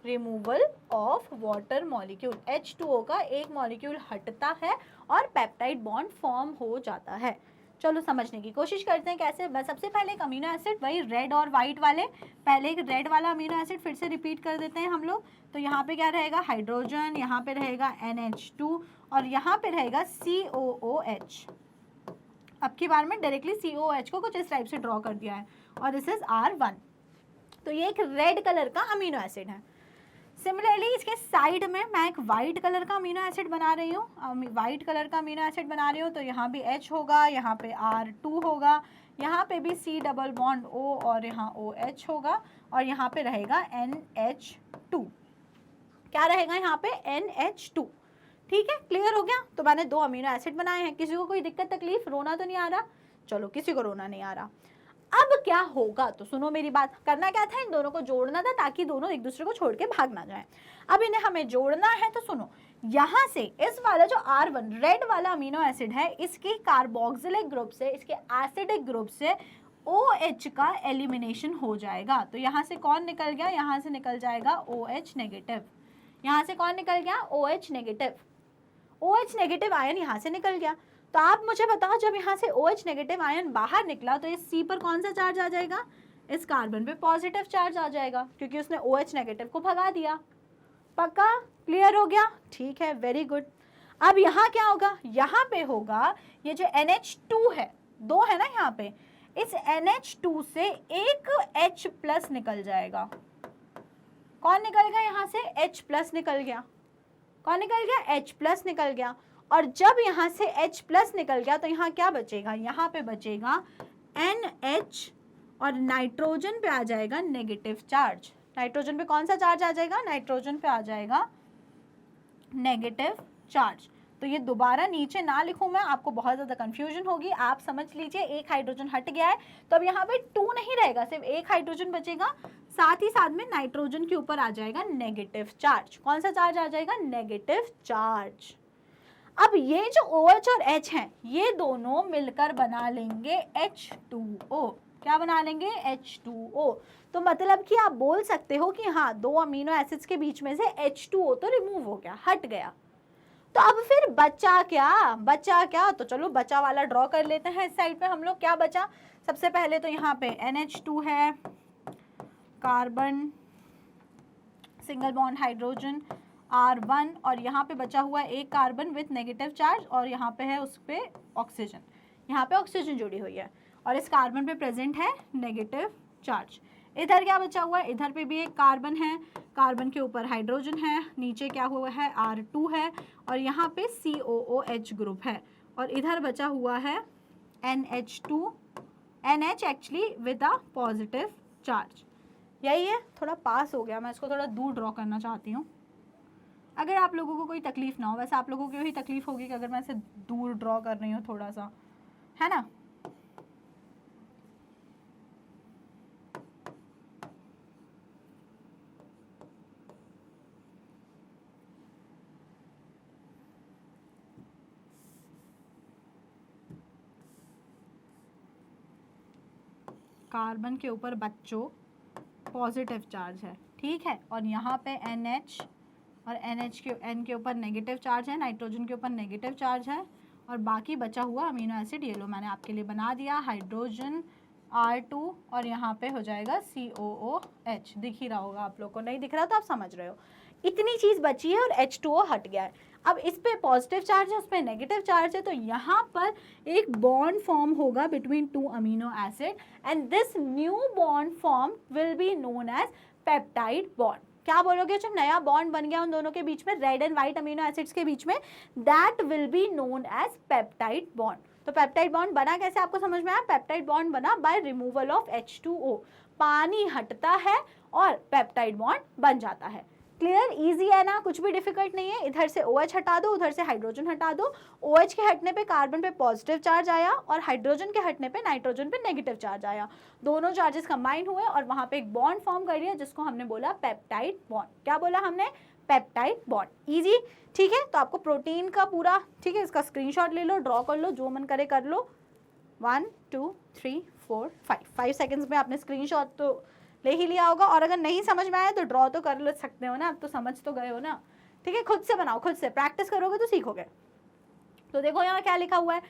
removal of water molecule. H2O का एक मॉलिक्यूल हटता है और पेप्टाइड बॉन्ड फॉर्म हो जाता है। चलो समझने की कोशिश करते हैं कैसे। बस सबसे पहले एक अमीनो एसिड, वही रेड और वाइट वाले, पहले एक रेड वाला अमीनो एसिड फिर से रिपीट कर देते हैं हम लोग। तो यहाँ पे क्या रहेगा, हाइड्रोजन, यहाँ पे रहेगा NH2 और यहाँ पे रहेगा COOH। अब की बार में डायरेक्टली COOH को कुछ इस टाइप से ड्रॉ कर दिया है और दिस इज R1। तो ये एक रेड कलर का अमीनो एसिड है। सिमिलरली इसके साइड में मैं एक वाइट कलर का अमीनो एसिड बना रही हूँ, वाइट कलर का अमीनो एसिड बना रही हूँ। तो यहाँ भी H होगा, यहाँ पे R2 होगा, यहाँ पे भी C डबल बॉन्ड O और यहाँ OH होगा और यहाँ पे रहेगा NH2। क्या रहेगा यहाँ पे, NH2। ठीक है, क्लियर हो गया। तो मैंने 2 अमीनो एसिड बनाए हैं। किसी को कोई दिक्कत तकलीफ, रोना तो नहीं आ रहा? चलो, किसी को रोना नहीं आ रहा। अब क्या होगा, तो सुनो मेरी बात। करना क्या था, इन दोनों को जोड़ना था ताकि दोनों एक दूसरे को छोड़ के भाग ना जाए। अब इन्हें हमें जोड़ना है, तो सुनो, यहाँ से इस वाला जो R1 रेड वाला अमीनो एसिड है, इसके कार्बोक्सिलिक ग्रुप से, इसके एसिडिक ग्रुप से OH का एलिमिनेशन हो जाएगा। तो यहाँ से कौन निकल गया, यहाँ से निकल जाएगा OH नेगेटिव। यहाँ से कौन निकल गया, OH negative. OH negative ion यहाँ से निकल गया। तो आप मुझे बताओ, जब यहाँ से OH नेगेटिव आयन बाहर निकला तो इस C पर कौन सा चार्ज आ जाएगा, इस कार्बन पे पॉजिटिव चार्ज आ जाएगा, क्योंकि उसने OH नेगेटिव को भगा दिया। पक्का, क्लियर हो गया? ठीक है, वेरी गुड। अब यहाँ क्या होगा, यहाँ पे होगा ये जो NH2 है, 2 है ना यहाँ पे, इस NH2 से एक H प्लस निकल जाएगा। कौन निकल गया यहाँ से, H प्लस निकल गया। कौन निकल गया, H प्लस निकल गया। और जब यहाँ से H प्लस निकल गया तो यहाँ क्या बचेगा, यहाँ पे बचेगा NH और नाइट्रोजन पे आ जाएगा नेगेटिव चार्ज। नाइट्रोजन पे कौन सा चार्ज आ जाएगा, नाइट्रोजन पे आ जाएगा नेगेटिव चार्ज। तो ये दोबारा नीचे ना लिखूं मैं, आपको बहुत ज़्यादा कंफ्यूजन होगी। आप समझ लीजिए, एक हाइड्रोजन हट गया है तो अब यहाँ पे 2 नहीं रहेगा, सिर्फ एक हाइड्रोजन बचेगा। साथ ही साथ में नाइट्रोजन के ऊपर आ जाएगा नेगेटिव चार्ज। कौन सा चार्ज आ जाएगा, नेगेटिव चार्ज। अब ये जो OH और H हैं, ये दोनों मिलकर बना लेंगे H2O। क्या बना लेंगे, H2O। तो मतलब कि आप बोल सकते हो कि हाँ, 2 अमीनो एसिड्स के बीच में से H2O तो रिमूव हो गया, हट गया। तो अब फिर बचा क्या, तो चलो बचा वाला ड्रॉ कर लेते हैं। इस साइड पे हम लोग क्या बचा, सबसे पहले तो यहाँ पे NH2 है, carbon, single bond hydrogen, R1 और यहाँ पे बचा हुआ एक कार्बन विथ नेगेटिव चार्ज और यहाँ पे है उस पे ऑक्सीजन, यहाँ पे ऑक्सीजन जुड़ी हुई है और इस कार्बन पे प्रेजेंट है नेगेटिव चार्ज। इधर क्या बचा हुआ है, इधर पे भी एक कार्बन है, कार्बन के ऊपर हाइड्रोजन है, नीचे क्या हुआ है, R2 है और यहाँ पे COOH ग्रुप है और इधर बचा हुआ है NH2, NH actually with a positive charge. यही है, थोड़ा पास हो गया, मैं इसको थोड़ा दूर ड्रॉ करना चाहती हूँ, अगर आप लोगों को कोई तकलीफ ना हो। वैसे आप लोगों को यही तकलीफ होगी कि अगर मैं इसे दूर ड्रॉ कर रही हूँ थोड़ा सा, है ना। कार्बन के ऊपर बच्चों पॉजिटिव चार्ज है, ठीक है, और यहाँ पे NH और NH के N के ऊपर नेगेटिव चार्ज है, नाइट्रोजन के ऊपर नेगेटिव चार्ज है और बाकी बचा हुआ अमीनो एसिड ये लो मैंने आपके लिए बना दिया, हाइड्रोजन, R2 और यहाँ पे हो जाएगा COOH। दिख ही रहा होगा आप लोग को, नहीं दिख रहा तो आप समझ रहे हो। इतनी चीज़ बची है और H2O हट गया है। अब इस पे पॉजिटिव चार्ज है, उस पे नेगेटिव चार्ज है, तो यहाँ पर एक बॉन्ड फॉर्म होगा between 2 amino acid and this new bond form will be known as peptide bond. क्या बोलोगे, जो नया बॉन्ड बन गया उन दोनों के बीच में, red and white amino acids के बीच में, that will be known as peptide bond. तो पेप्टाइड बॉन्ड बना कैसे, आपको समझ में आया? पेप्टाइड बॉन्ड बना बाय रिमूवल ऑफ H2O। पानी हटता है और पेप्टाइड बॉन्ड बन जाता है। क्लियर, इजी है ना, कुछ भी डिफिकल्ट नहीं है। इधर से OH हटा दो, उधर से हाइड्रोजन हटा दो। OH के हटने पे कार्बन पे पॉजिटिव चार्ज आया और हाइड्रोजन के हटने पे नाइट्रोजन पे नेगेटिव चार्ज आया। दोनों चार्जेस कंबाइन हुए और वहां पे एक बॉन्ड फॉर्म कर लिया जिसको हमने बोला पेप्टाइड बॉन्ड। क्या बोला हमने? Peptide bond. इजी, ठीक है। तो आपको प्रोटीन का पूरा, ठीक है, इसका स्क्रीनशॉट ले लो, ड्रॉ कर लो, जो मन करे कर लो। 1 2 3 4 5 सेकेंड्स में आपने स्क्रीनशॉट तो ले ही लिया होगा। और अगर नहीं समझ में आया तो ड्रॉ तो कर सकते हो ना, अब तो समझ तो गए हो ना, ठीक है। खुद से बनाओ, खुद से प्रैक्टिस करोगे तो सीखोगे। तो देखो यहाँ क्या लिखा हुआ है,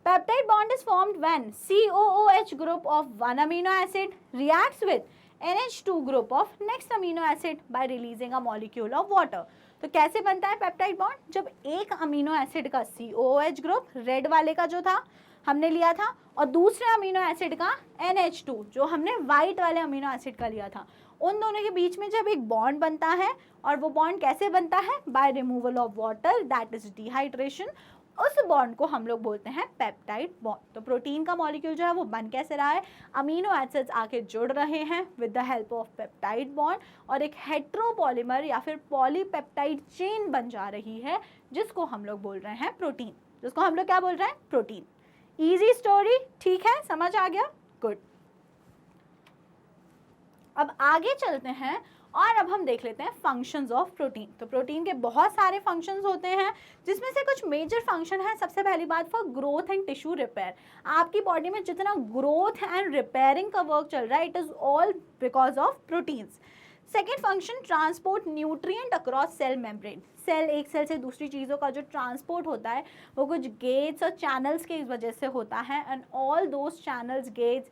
peptide bond is formed when COOH group of one amino acid reacts with NH2 group of next amino acid by releasing a molecule of water. तो कैसे बनता है पेप्टाइड बॉन्ड? जब एक अमीनो एसिड का COOH ग्रुप, रेड वाले का जो था हमने लिया था, और दूसरे अमीनो एसिड का NH2 जो हमने वाइट वाले अमीनो एसिड का लिया था, उन दोनों के बीच में जब एक बॉन्ड बनता है, और वो बॉन्ड कैसे बनता है? By removal of water, that is dehydration. उस बॉन्ड को हम लोग बोलते हैं पेप्टाइड बॉन्ड। तो प्रोटीन का मॉलिक्यूल जो है वो बन कैसे रहा है? अमीनो एसिड्स आके जुड़ रहे हैं with the help of peptide bond, और एक हेट्रोपॉलीमर या फिर पॉलीपेप्टाइड चेन बन जा रही है जिसको हम लोग बोल रहे हैं प्रोटीन। जिसको हम लोग क्या बोल रहे हैं? प्रोटीन। इजी स्टोरी, ठीक है, समझ आ गया? गुड। अब आगे चलते हैं और अब हम देख लेते हैं फंक्शंस ऑफ प्रोटीन। तो प्रोटीन के बहुत सारे फंक्शंस होते हैं जिसमें से कुछ मेजर फंक्शन है। सबसे पहली बात, for growth and tissue repair. आपकी बॉडी में जितना ग्रोथ एंड रिपेयरिंग का वर्क चल रहा है, it is all because of proteins. Second function, transport nutrient across cell membrane. Cell, एक सेल से दूसरी चीज़ों का जो ट्रांसपोर्ट होता है वो कुछ गेट्स और चैनल्स की वजह से होता है, and all those channels, gates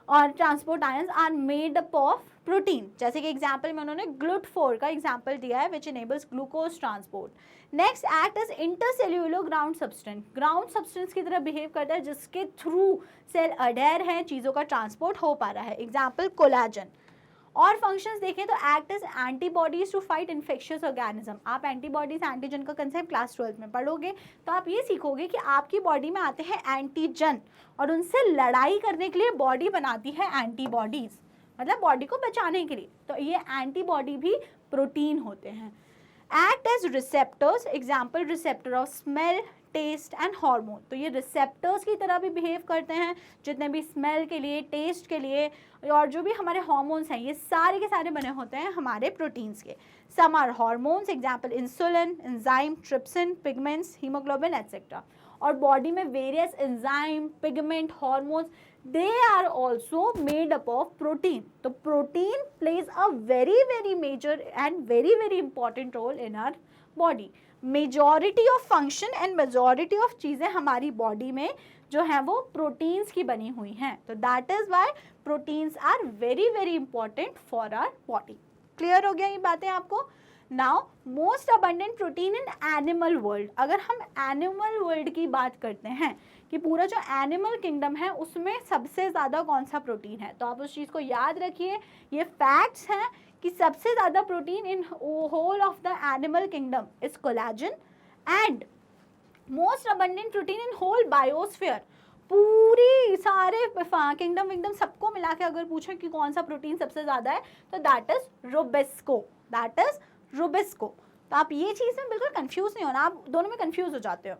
और transport ions are made up of protein. जैसे कि एग्जांपल में उन्होंने GLUT4 का एग्जांपल दिया है, which enables glucose transport. Next, act as intercellular ground substance. Ground substance की तरह बिहेव करता है जिसके थ्रू सेल अडेयर है, चीज़ों का ट्रांसपोर्ट हो पा रहा है। Example collagen. और फंक्शंस देखें तो act as antibodies to fight infectious organism. आप एंटीबॉडीज, एंटीजन का कंसेप्ट क्लास 12 में पढ़ोगे तो आप ये सीखोगे कि आपकी बॉडी में आते हैं एंटीजन और उनसे लड़ाई करने के लिए बॉडी बनाती है एंटीबॉडीज, मतलब बॉडी को बचाने के लिए। तो ये एंटीबॉडी भी प्रोटीन होते हैं। Act as receptors. Example, receptor of smell, taste and hormone. तो ये रिसेप्टर्स की तरह भी बिहेव करते हैं, जितने भी स्मेल के लिए, टेस्ट के लिए, और जो भी हमारे हार्मोन्स हैं, ये सारे के सारे बने होते हैं हमारे प्रोटीन्स के। Some are hormones, example insulin, enzyme, trypsin, pigments, haemoglobin etcetera. और बॉडी में various enzyme, pigment, hormones, they are also made up of protein. तो protein plays a very very major and very very important role in our body. Majority of function and majority of चीज़ें हमारी body में जो है वो proteins की बनी हुई हैं। तो that is why proteins are very very important for our body. Clear हो गया ये बातें आपको? Now, most abundant protein in animal world. अगर हम एनिमल वर्ल्ड की बात करते हैं कि पूरा जो एनिमल किंगडम है उसमें सबसे ज़्यादा कौन सा प्रोटीन है, तो आप उस चीज़ को याद रखिए। ये फैक्ट्स हैं कि सबसे ज़्यादा protein in whole of the animal kingdom is collagen, and most abundant protein in whole biosphere. पूरी सारे किंगडम विंगडम सबको मिला के अगर पूछें कि कौन सा प्रोटीन सबसे ज़्यादा है, तो that is Rubisco, that is Rubisco. तो आप ये चीज़ में बिल्कुल कंफ्यूज नहीं होना, आप दोनों में कंफ्यूज हो जाते हो।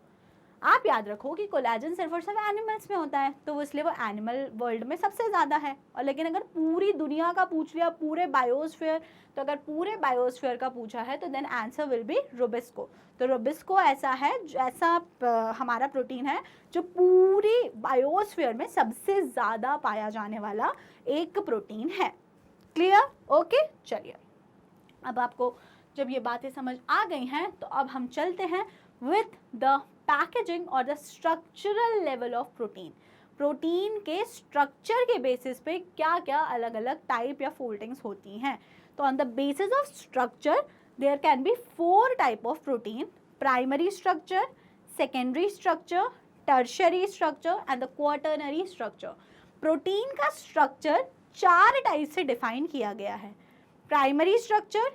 आप याद रखो कि कोलेजन सिर्फ और सिर्फ एनिमल्स में होता है, तो वो इसलिए वो एनिमल वर्ल्ड में सबसे ज़्यादा है। और लेकिन अगर पूरी दुनिया का पूछ लिया, पूरे बायोस्फीयर, तो अगर पूरे बायोस्फीयर का पूछा है तो then answer will be Rubisco. तो रुबिस्को ऐसा है, ऐसा हमारा प्रोटीन है जो पूरी बायोस्फीयर में सबसे ज़्यादा पाया जाने वाला एक प्रोटीन है। क्लियर? ओके, चलिए अब आपको जब ये बातें समझ आ गई हैं तो अब हम चलते हैं विथ द पैकेजिंग और the structural level of protein. Protein के स्ट्रक्चर के बेसिस पे क्या क्या अलग अलग टाइप या फोल्डिंग्स होती हैं। तो on the basis of structure there can be 4 type of protein: primary structure, secondary structure, tertiary structure and the quaternary structure. Protein का स्ट्रक्चर 4 टाइप से डिफाइन किया गया है: primary structure,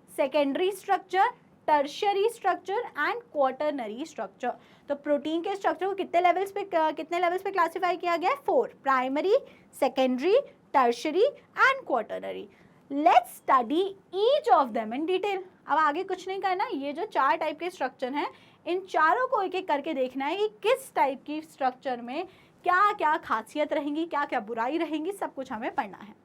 secondary structure, tertiary structure and quaternary structure. तो protein के structure को कितने levels पे क्लासिफाई किया गया है? 4: primary, secondary, tertiary and quaternary. Let's study each of them in detail. अब आगे कुछ नहीं करना, ये जो 4 टाइप के स्ट्रक्चर हैं इन चारों को एक एक करके देखना है कि किस टाइप की स्ट्रक्चर में क्या क्या खासियत रहेंगी, क्या क्या बुराई रहेंगी, सब कुछ हमें पढ़ना है।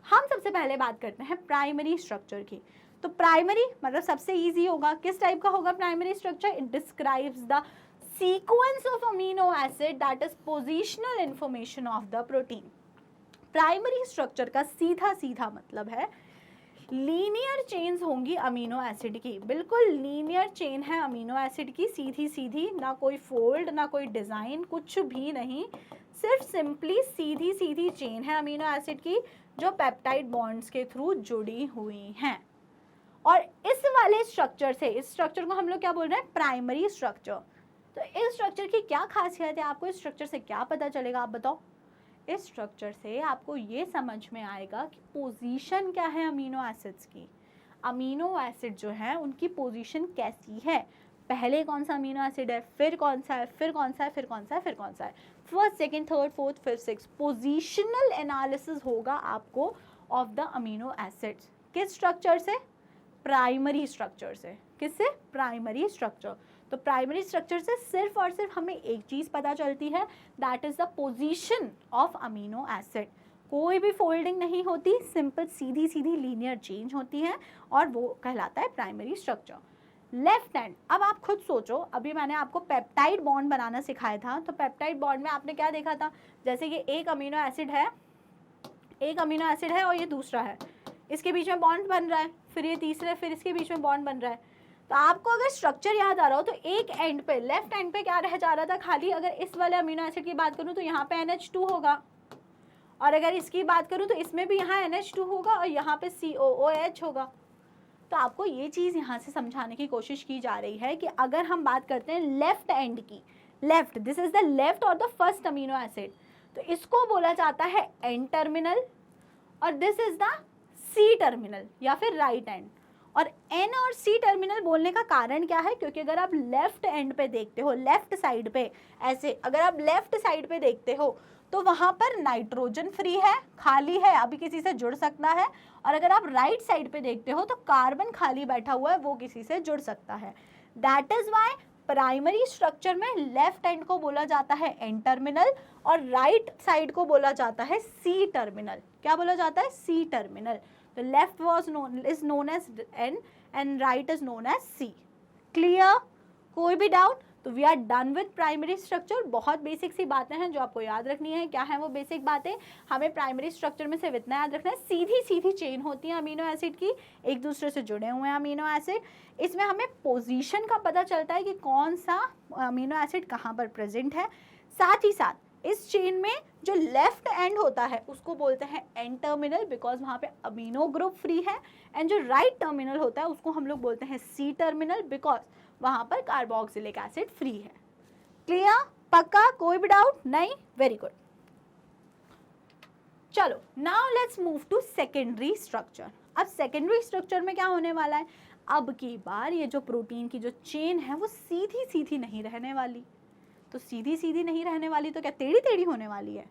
हम सबसे पहले बात करते हैं प्राइमरी स्ट्रक्चर की। तो प्राइमरी मतलब सबसे इजी होगा, किस टाइप का होगा primary structure? It describes the sequence of amino acid that is positional information of the protein. Primary structure का सीधा सीधा मतलब है लीनियर चेन्स होंगी अमीनो एसिड की, बिल्कुल लीनियर चेन है अमीनो एसिड की, सीधी सीधी, ना कोई फोल्ड ना कोई डिजाइन, कुछ भी नहीं, सिर्फ सिंपली सीधी सीधी चेन है अमीनो एसिड की जो पेप्टाइड बॉन्ड्स के थ्रू जुड़ी हुई हैं। और इस वाले स्ट्रक्चर से, इस स्ट्रक्चर को हम लोग क्या बोल रहे हैं? Primary structure. तो इस स्ट्रक्चर की क्या खासियत है, आपको इस स्ट्रक्चर से क्या पता चलेगा, आप बताओ? इस स्ट्रक्चर से आपको ये समझ में आएगा कि पोजीशन क्या है अमीनो एसिड्स की, अमीनो एसिड जो है उनकी पोजीशन कैसी है, पहले कौन सा अमीनो एसिड है, फिर कौन सा है, फिर कौन सा है, फिर कौन सा है, फिर कौन सा है, first second third fourth fifth six, positional analysis होगा आपको ऑफ द अमीनो एसिड्स। किस स्ट्रक्चर से? प्राइमरी स्ट्रक्चर से। किससे? Primary structure. तो प्राइमरी स्ट्रक्चर से सिर्फ और सिर्फ हमें एक चीज पता चलती है, that is the position of amino acid. कोई भी फोल्डिंग नहीं होती, सिंपल सीधी सीधी लीनियर चेंज होती है और वो कहलाता है प्राइमरी स्ट्रक्चर। लेफ्ट हैंड, अब आप खुद सोचो, अभी मैंने आपको पेप्टाइड बॉन्ड बनाना सिखाया था, तो पेप्टाइड बॉन्ड में आपने क्या देखा था? जैसे ये एक अमीनो एसिड है, एक अमीनो एसिड है और ये दूसरा है, इसके बीच में बॉन्ड बन रहा है, फिर ये तीसरा है, फिर इसके बीच में बॉन्ड बन रहा है। तो आपको अगर स्ट्रक्चर याद आ रहा हो तो एक एंड पे, लेफ्ट एंड पे क्या रह जा रहा था खाली? अगर इस वाले अमीनो एसिड की बात करूं तो यहाँ पे NH2 होगा, और अगर इसकी बात करूं तो इसमें भी यहाँ NH2 होगा और यहाँ पे COOH होगा। तो आपको ये चीज़ यहाँ से समझाने की कोशिश की जा रही है कि अगर हम बात करते हैं लेफ्ट एंड की, left, this is the left और द फर्स्ट अमीनो एसिड, तो इसको बोला जाता है एन टर्मिनल और this is the C terminal या फिर राइट एंड। और एन और सी टर्मिनल बोलने का कारण क्या है? क्योंकि अगर आप लेफ्ट एंड पे देखते हो, लेफ्ट साइड पे, ऐसे अगर आप लेफ्ट साइड पे देखते हो तो वहां पर नाइट्रोजन फ्री है, खाली है, अभी किसी से जुड़ सकता है, और अगर आप राइट साइड पे देखते हो तो कार्बन खाली बैठा हुआ है, वो किसी से जुड़ सकता है। That is why primary structure में लेफ्ट एंड को बोला जाता है एन टर्मिनल और राइट साइड को बोला जाता है सी टर्मिनल। क्या बोला जाता है? C terminal. तो left is known as N and right is known as C. Clear? कोई भी डाउट? तो we are done with primary structure. बहुत बेसिक सी बातें हैं जो आपको याद रखनी है। क्या है वो बेसिक बातें? हमें प्राइमरी स्ट्रक्चर में सिर्फ इतना याद रखना है, सीधी सीधी चेन होती है अमीनो एसिड की, एक दूसरे से जुड़े हुए हैं अमीनो एसिड। इसमें हमें पोजीशन का पता चलता है कि कौन सा अमीनो एसिड कहाँ पर प्रेजेंट है। साथ ही साथ इस चेन में जो लेफ्ट एंड होता है उसको बोलते हैं एन टर्मिनल, बिकॉज वहाँ पे अमीनो ग्रुप फ्री है, एंड जो राइट टर्मिनल होता है उसको हम लोग बोलते हैं सी टर्मिनल, बिकॉज वहाँ पर कार्बोक्सिलिक एसिड फ्री है। क्लियर? पक्का? कोई भी डाउट नहीं? Very good. चलो now let's move to secondary structure. अब सेकेंडरी स्ट्रक्चर में क्या होने वाला है? अब की बार ये जो प्रोटीन की जो चेन है वो सीधी सीधी नहीं रहने वाली। तो सीधी सीधी नहीं रहने वाली तो क्या टेढ़ी टेढ़ी होने वाली है?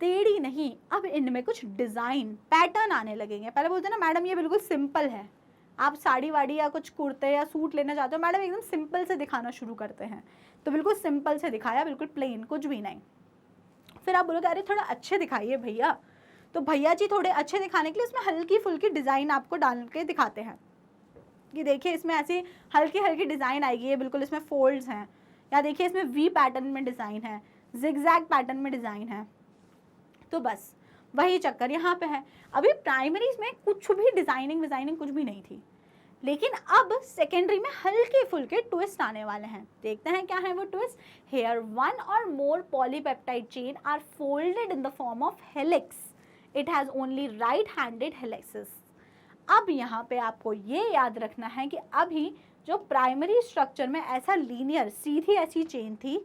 टेढ़ी नहीं, अब इनमें कुछ डिजाइन पैटर्न आने लगेंगे। पहले बोलते हैं ना मैडम ये बिल्कुल सिंपल है, आप साड़ी वाड़ी या कुछ कुर्ते या सूट लेना चाहते हो, मैडम एकदम सिंपल से दिखाना शुरू करते हैं, तो बिल्कुल सिंपल से दिखाया, बिल्कुल प्लेन, कुछ भी नहीं। फिर आप बोलोगे अरे थोड़ा अच्छे दिखाइए भैया, तो भैया जी थोड़े अच्छे दिखाने के लिए उसमें हल्की फुल्की डिजाइन आपको डाल के दिखाते हैं कि देखिए इसमें ऐसी हल्की हल्की डिजाइन आएगी, ये बिल्कुल इसमें फोल्ड्स हैं, या देखिए इसमें वी पैटर्न में डिज़ाइन है, जिगजैग पैटर्न में डिज़ाइन है। तो बस वही चक्कर यहाँ पे है। अभी प्राइमरीज में कुछ भी डिज़ाइनिंग कुछ भी नहीं थी, लेकिन अब सेकेंडरी में हल्के फुल्के ट्विस्ट आने वाले हैं। देखते हैं क्या है वो twist. Here one or more polypeptide chain are folded in the form of helix, it has only right handed helices. अब यहाँ पे आपको ये याद रखना है कि अभी जो प्राइमरी स्ट्रक्चर में ऐसा लीनियर सीधी ऐसी चेन थी,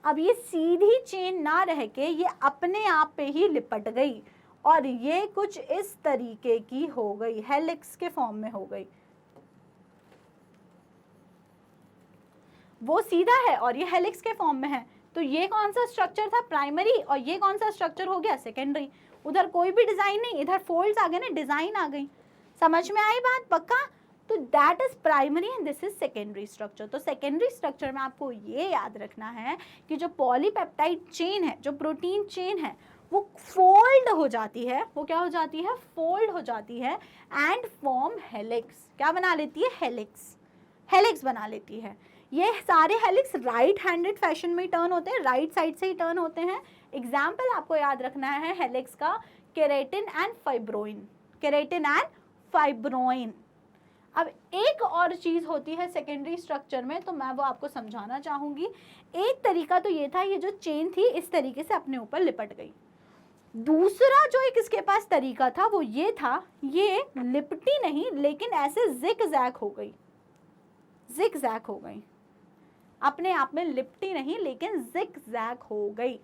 अब ये सीधी चेन ना रह के ये अपने आप पे ही लिपट गई और ये कुछ इस तरीके की हो गई, हेलिक्स के फॉर्म में हो गई। वो सीधा है और ये हेलिक्स के फॉर्म में है, तो ये कौन सा स्ट्रक्चर था? प्राइमरी, और ये कौन सा स्ट्रक्चर हो गया? सेकेंडरी। उधर कोई भी डिजाइन नहीं, इधर फोल्ड्स आ गए ना, डिजाइन आ गई। समझ में आई बात पक्का? तो that is primary and this is secondary structure. तो सेकेंडरी स्ट्रक्चर में आपको ये याद रखना है कि जो पॉलीपेप्टाइड चेन है, जो प्रोटीन चेन है, वो फोल्ड हो जाती है। वो क्या हो जाती है? फोल्ड हो जाती है एंड फॉर्म हेलिक्स। क्या बना लेती है? हेलिक्स। हेलिक्स बना लेती है। ये सारे हेलिक्स राइट हैंडेड फैशन में टर्न होते हैं, राइट साइड से ही टर्न होते हैं। एग्जाम्पल आपको याद रखना है हेलिक्स का, keratin and fibroin. Keratin and fibroin. अब एक और चीज होती है सेकेंडरी स्ट्रक्चर में, तो मैं वो आपको समझाना चाहूंगी। एक तरीका तो ये था, ये जो चेन थी इस तरीके से अपने ऊपर लिपट गई। दूसरा जो एक इसके पास तरीका था वो ये था, ये लिपटी नहीं लेकिन ऐसे जिग जैग हो गई। जिग जैग हो गई, अपने आप में लिपटी नहीं लेकिन जिग जैग हो गई।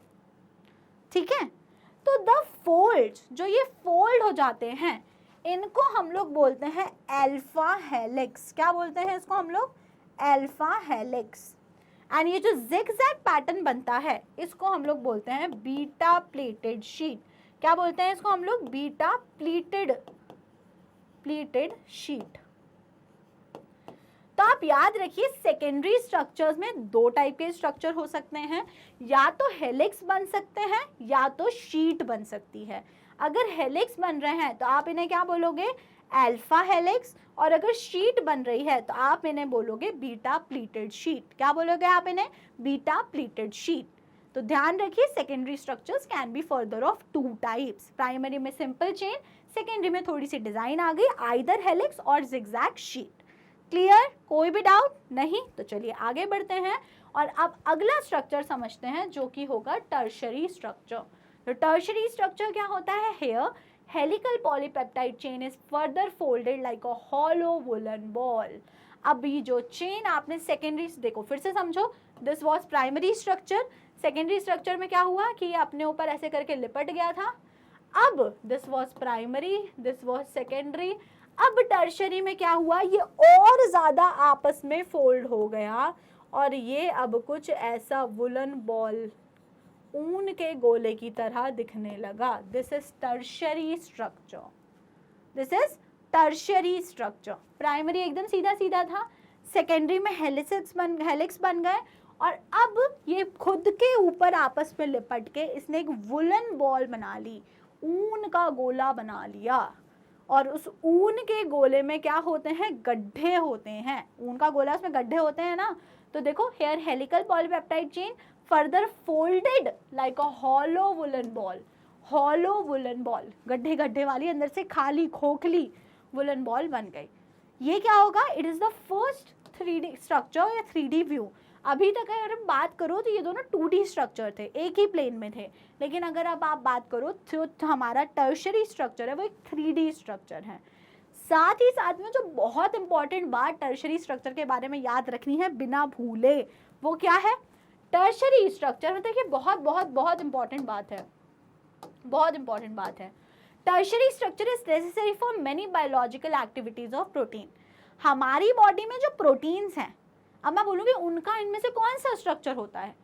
ठीक है, तो द फोल्ड्स, जो ये फोल्ड हो जाते हैं, इनको हम लोग बोलते हैं अल्फा हेलिक्स। क्या बोलते हैं इसको हम लोग? Alpha helix. एंड ये जो जिगजैग पैटर्न बनता है इसको हम लोग बोलते हैं बीटा प्लेटेड शीट। क्या बोलते हैं इसको हम लोग? Beta pleated sheet. तो आप याद रखिए सेकेंडरी स्ट्रक्चर्स में दो टाइप के स्ट्रक्चर हो सकते हैं, या तो हेलिक्स बन सकते हैं या तो शीट बन सकती है। अगर हेलिक्स बन रहे हैं तो आप इन्हें क्या बोलोगे? Alpha helix. और अगर शीट बन रही है तो आप इन्हें बोलोगे बीटा प्लीटेड शीट। क्या बोलोगे आप इन्हें? Beta pleated sheet. तो ध्यान रखिए secondary structures can be further of two types. Primary में सिंपल चेन, सेकेंडरी में थोड़ी सी डिजाइन आ गई, आइदर हेलिक्स और जिगजैग शीट। क्लियर? कोई भी डाउट नहीं? तो चलिए आगे बढ़ते हैं और अब अगला स्ट्रक्चर समझते हैं जो कि होगा टर्शरी स्ट्रक्चर। तो टर्शरी स्ट्रक्चर क्या होता है? Here helical polypeptide chain is further folded like a hollow woollen ball. अब ये जो चेन आपने सेकेंडरी, देखो फिर से समझो, this was primary structure. Secondary structure में क्या हुआ कि ये अपने ऊपर ऐसे करके लिपट गया था। अब this was primary, this was secondary. अब टर्शरी में क्या हुआ? ये और ज्यादा आपस में फोल्ड हो गया और ये अब कुछ ऐसा वुलन बॉल, ऊन के गोले की तरह दिखने लगा। This is tertiary structure. This is tertiary structure. Primary एकदम सीधा सीधा था, सेकेंडरी में हेलिक्स बन गए और अब ये खुद के ऊपर आपस में लिपट के इसने एक वुलन बॉल बना ली, ऊन का गोला बना लिया। और उस ऊन के गोले में क्या होते हैं? गड्ढे होते हैं। ऊन का गोला, उसमें गड्ढे होते हैं ना। तो देखो here helical polypeptide chain further folded like a hollow woollen ball. Hollow woollen ball, गड्ढे गड्ढे वाली, अंदर से खाली खोखली वुलन बॉल बन गई। ये क्या होगा? It is the first 3D structure या 3D व्यू। अभी तक अगर हम बात करो तो ये दोनों 2D स्ट्रक्चर थे, एक ही प्लेन में थे। लेकिन अगर अब आप बात करो तो हमारा टर्शरी स्ट्रक्चर है वो एक 3D स्ट्रक्चर है। साथ ही साथ में जो बहुत इंपॉर्टेंट बात टर्शरी स्ट्रक्चर के बारे में याद रखनी है बिना भूले, वो क्या है? टर्शरी स्ट्रक्चर में देखिए बहुत बहुत बहुत इंपॉर्टेंट बात है, बहुत इंपॉर्टेंट बात है। Tertiary structure is necessary for many biological activities of protein. हमारी बॉडी में जो प्रोटीन्स हैं, अब मैं बोलूँगी उनका इनमें से कौन सा स्ट्रक्चर होता है?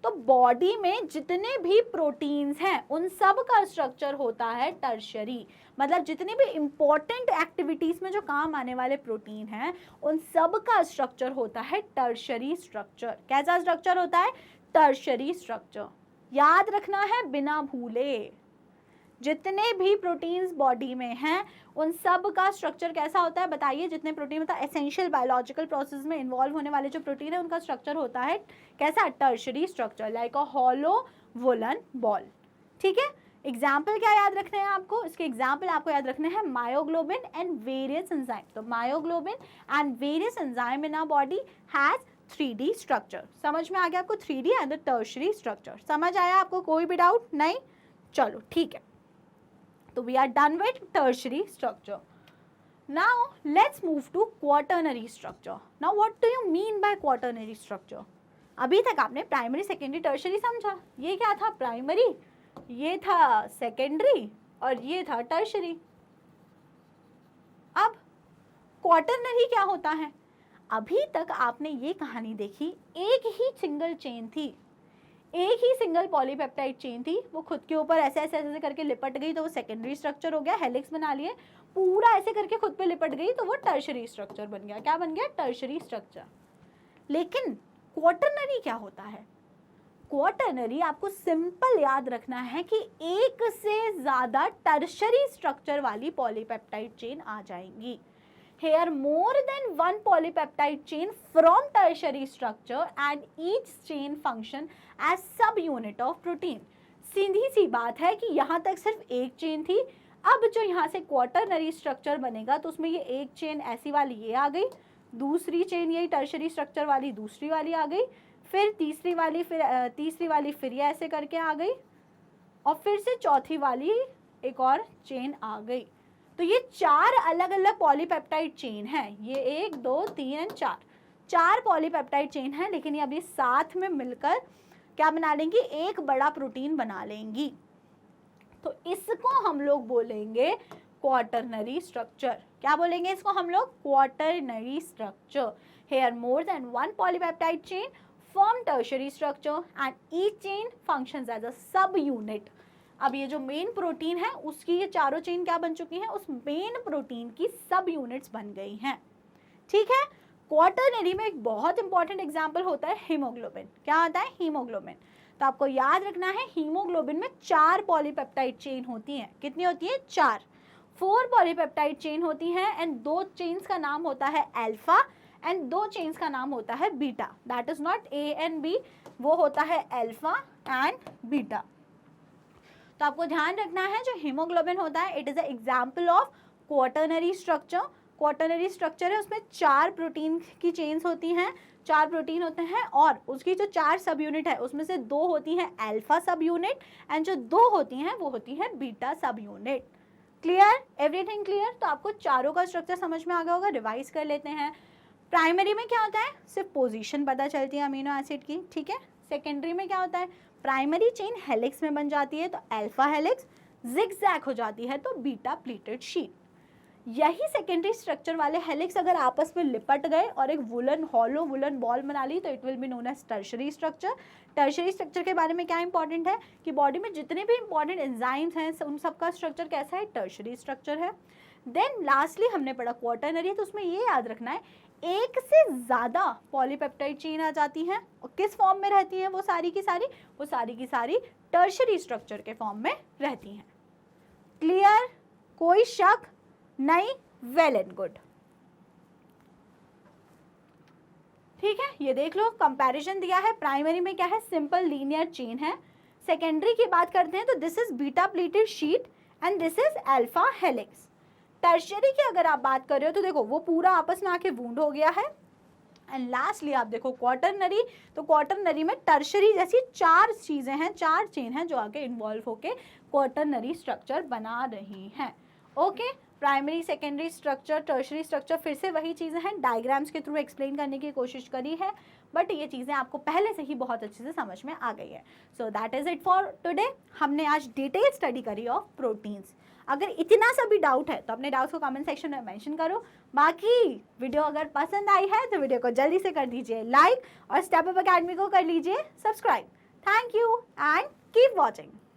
तो बॉडी में जितने भी प्रोटीन्स हैं उन सब का स्ट्रक्चर होता है टर्शरी। मतलब जितने भी इंपॉर्टेंट एक्टिविटीज में जो काम आने वाले प्रोटीन हैं उन सब का स्ट्रक्चर होता है टर्शरी स्ट्रक्चर। कैसा स्ट्रक्चर होता है? Tertiary structure. याद रखना है बिना भूले। जितने भी प्रोटीन्स बॉडी में हैं उन सब का स्ट्रक्चर कैसा होता है? बताइए। जितने प्रोटीन मतलब एसेंशियल बायोलॉजिकल प्रोसेस में इन्वॉल्व होने वाले जो प्रोटीन है उनका स्ट्रक्चर होता है कैसा? Tertiary structure, like a hollow woollen ball. ठीक है, एग्जाम्पल क्या याद रखने हैं आपको? इसके एग्जाम्पल आपको याद रखने हैं मायोग्लोबिन एंड वेरियस एंजाइम। तो myoglobin and various enzyme in our body has 3D structure. समझ में आ गया आपको? 3D and the tertiary structure. समझ आया आपको? कोई भी डाउट नहीं? चलो ठीक है, तो we are done with tertiary structure. Now let's move to quaternary structure. Now what do you mean by quaternary structure? अभी तक आपने प्राइमरी, सेकेंडरी, टर्शरी समझा। ये क्या था? प्राइमरी, ये था सेकेंडरी और ये था टर्शरी। अब क्वाटरनरी क्या होता है? अभी तक आपने ये कहानी देखी, एक ही सिंगल चेन थी, एक ही सिंगल पॉलीपेप्टाइड चेन थी, वो खुद के ऊपर ऐसे ऐसे ऐसे करके लिपट गई तो वो सेकेंडरी स्ट्रक्चर हो गया, हेलिक्स बना लिए, पूरा ऐसे करके खुद पे लिपट गई तो वो टर्शरी स्ट्रक्चर बन गया। क्या बन गया? Tertiary structure. लेकिन क्वाटरनरी क्या होता है? क्वाटरनरी आपको सिंपल याद रखना है कि एक से ज्यादा टर्शरी स्ट्रक्चर वाली पॉलीपेप्टाइड चेन आ जाएंगी। Here more than one polypeptide chain from tertiary structure and each chain function as subunit of protein। सीधी सी बात है कि यहाँ तक सिर्फ एक चेन थी, अब जो यहाँ से क्वाटरनरी स्ट्रक्चर बनेगा तो उसमें ये एक चेन ऐसी वाली ये आ गई, दूसरी चेन यही टर्शरी स्ट्रक्चर वाली दूसरी वाली आ गई, फिर तीसरी वाली फिर ये ऐसे करके आ गई, और फिर से चौथी वाली एक और चेन आ गई। तो ये 4 अलग अलग पॉलीपेप्टाइड चेन है, ये 1 2 3 और 4 पॉलीपेप्टाइड चेन है, लेकिन ये अभी साथ में मिलकर क्या बना लेंगी? एक बड़ा प्रोटीन बना लेंगी। तो इसको हम लोग बोलेंगे क्वाटरनरी स्ट्रक्चर। क्या बोलेंगे इसको हम लोग? Quaternary structure. Here more than one polypeptide chain form tertiary structure and each chain functions as a subunit. अब ये जो मेन प्रोटीन है उसकी ये चारों चेन क्या बन चुकी हैं? उस मेन प्रोटीन की सब यूनिट्स बन गई हैं। ठीक है। क्वाटरनरी में एक बहुत इंपॉर्टेंट एग्जांपल होता है हीमोग्लोबिन। क्या होता है? हीमोग्लोबिन। तो आपको याद रखना है हीमोग्लोबिन में 4 पॉलीपेप्टाइड चेन होती हैं। कितनी होती है? 4। 4 पॉलीपेप्टाइड चेन होती हैं एंड 2 चेन्स का नाम होता है अल्फा एंड 2 चेन्स का नाम होता है beta. That is not A and B, वो होता है अल्फा एंड बीटा। तो आपको ध्यान रखना है जो हीमोग्लोबिन होता है it is a example of quaternary structure. Quaternary structure है, उसमें 4 प्रोटीन की चेन्स होती हैं, 4 प्रोटीन होते हैं और उसकी जो 4 सब यूनिट है उसमें से 2 होती हैं अल्फा सब यूनिट एंड जो 2 होती हैं वो होती है बीटा सब यूनिट। क्लियर? Everything clear? तो आपको चारों का स्ट्रक्चर समझ में आ गया होगा। रिवाइज कर लेते हैं। प्राइमरी में क्या होता है? सिर्फ पोजीशन पता चलती है अमीनो एसिड की। ठीक है। सेकेंडरी में क्या होता है? प्राइमरी चेन हेलिक्स में बन जाती है तो अल्फा हेलिक्स, जिगजैग हो जाती है तो बीटा प्लीटेड शीट। यही सेकेंडरी स्ट्रक्चर वाले हेलिक्स अगर आपस में लिपट गए और एक हॉलो वुलन बॉल बना ली तो it will be known as tertiary structure. Tertiary structure के बारे में क्या इंपॉर्टेंट है कि बॉडी में जितने भी इंपॉर्टेंट एंजाइम्स हैं उन सबका स्ट्रक्चर कैसा है? टर्शरी स्ट्रक्चर है। देन लास्टली हमने पढ़ा क्वाटरनरी, तो उसमें ये याद रखना है एक से ज्यादा पॉलीपेप्टाइड चेन आ जाती हैं और किस फॉर्म में रहती हैं? वो सारी की सारी टर्शरी स्ट्रक्चर के फॉर्म में रहती हैं। क्लियर? कोई शक नहीं? Well and good. ठीक है। ये देख लो कंपैरिजन दिया है। प्राइमरी में क्या है? सिंपल लीनियर चेन है। सेकेंडरी की बात करते हैं तो this is beta pleated sheet and this is alpha helix. Tertiary की अगर आप बात कर रहे हो तो देखो वो पूरा आपस में आके वूंड हो गया है। एंड लास्टली आप देखो क्वाटरनरी, तो क्वाटरनरी में टर्शरी जैसी 4 चीजें हैं, 4 चेन हैं जो आगे इन्वॉल्व होके क्वाटरनरी स्ट्रक्चर बना रही हैं। Okay. Primary, secondary structure, tertiary structure, फिर से वही चीज़ें हैं, डायग्राम्स के थ्रू एक्सप्लेन करने की कोशिश करी है, बट ये चीज़ें आपको पहले से ही बहुत अच्छे से समझ में आ गई है। So that is it for today. हमने आज डिटेल स्टडी करी ऑफ प्रोटीन्स। अगर इतना सा भी डाउट है तो अपने डाउट्स को कमेंट सेक्शन में मेंशन करो। बाकी वीडियो अगर पसंद आई है तो वीडियो को जल्दी से कर दीजिए लाइक और स्टेप अप अकेडमी को कर लीजिए subscribe. Thank you and keep watching.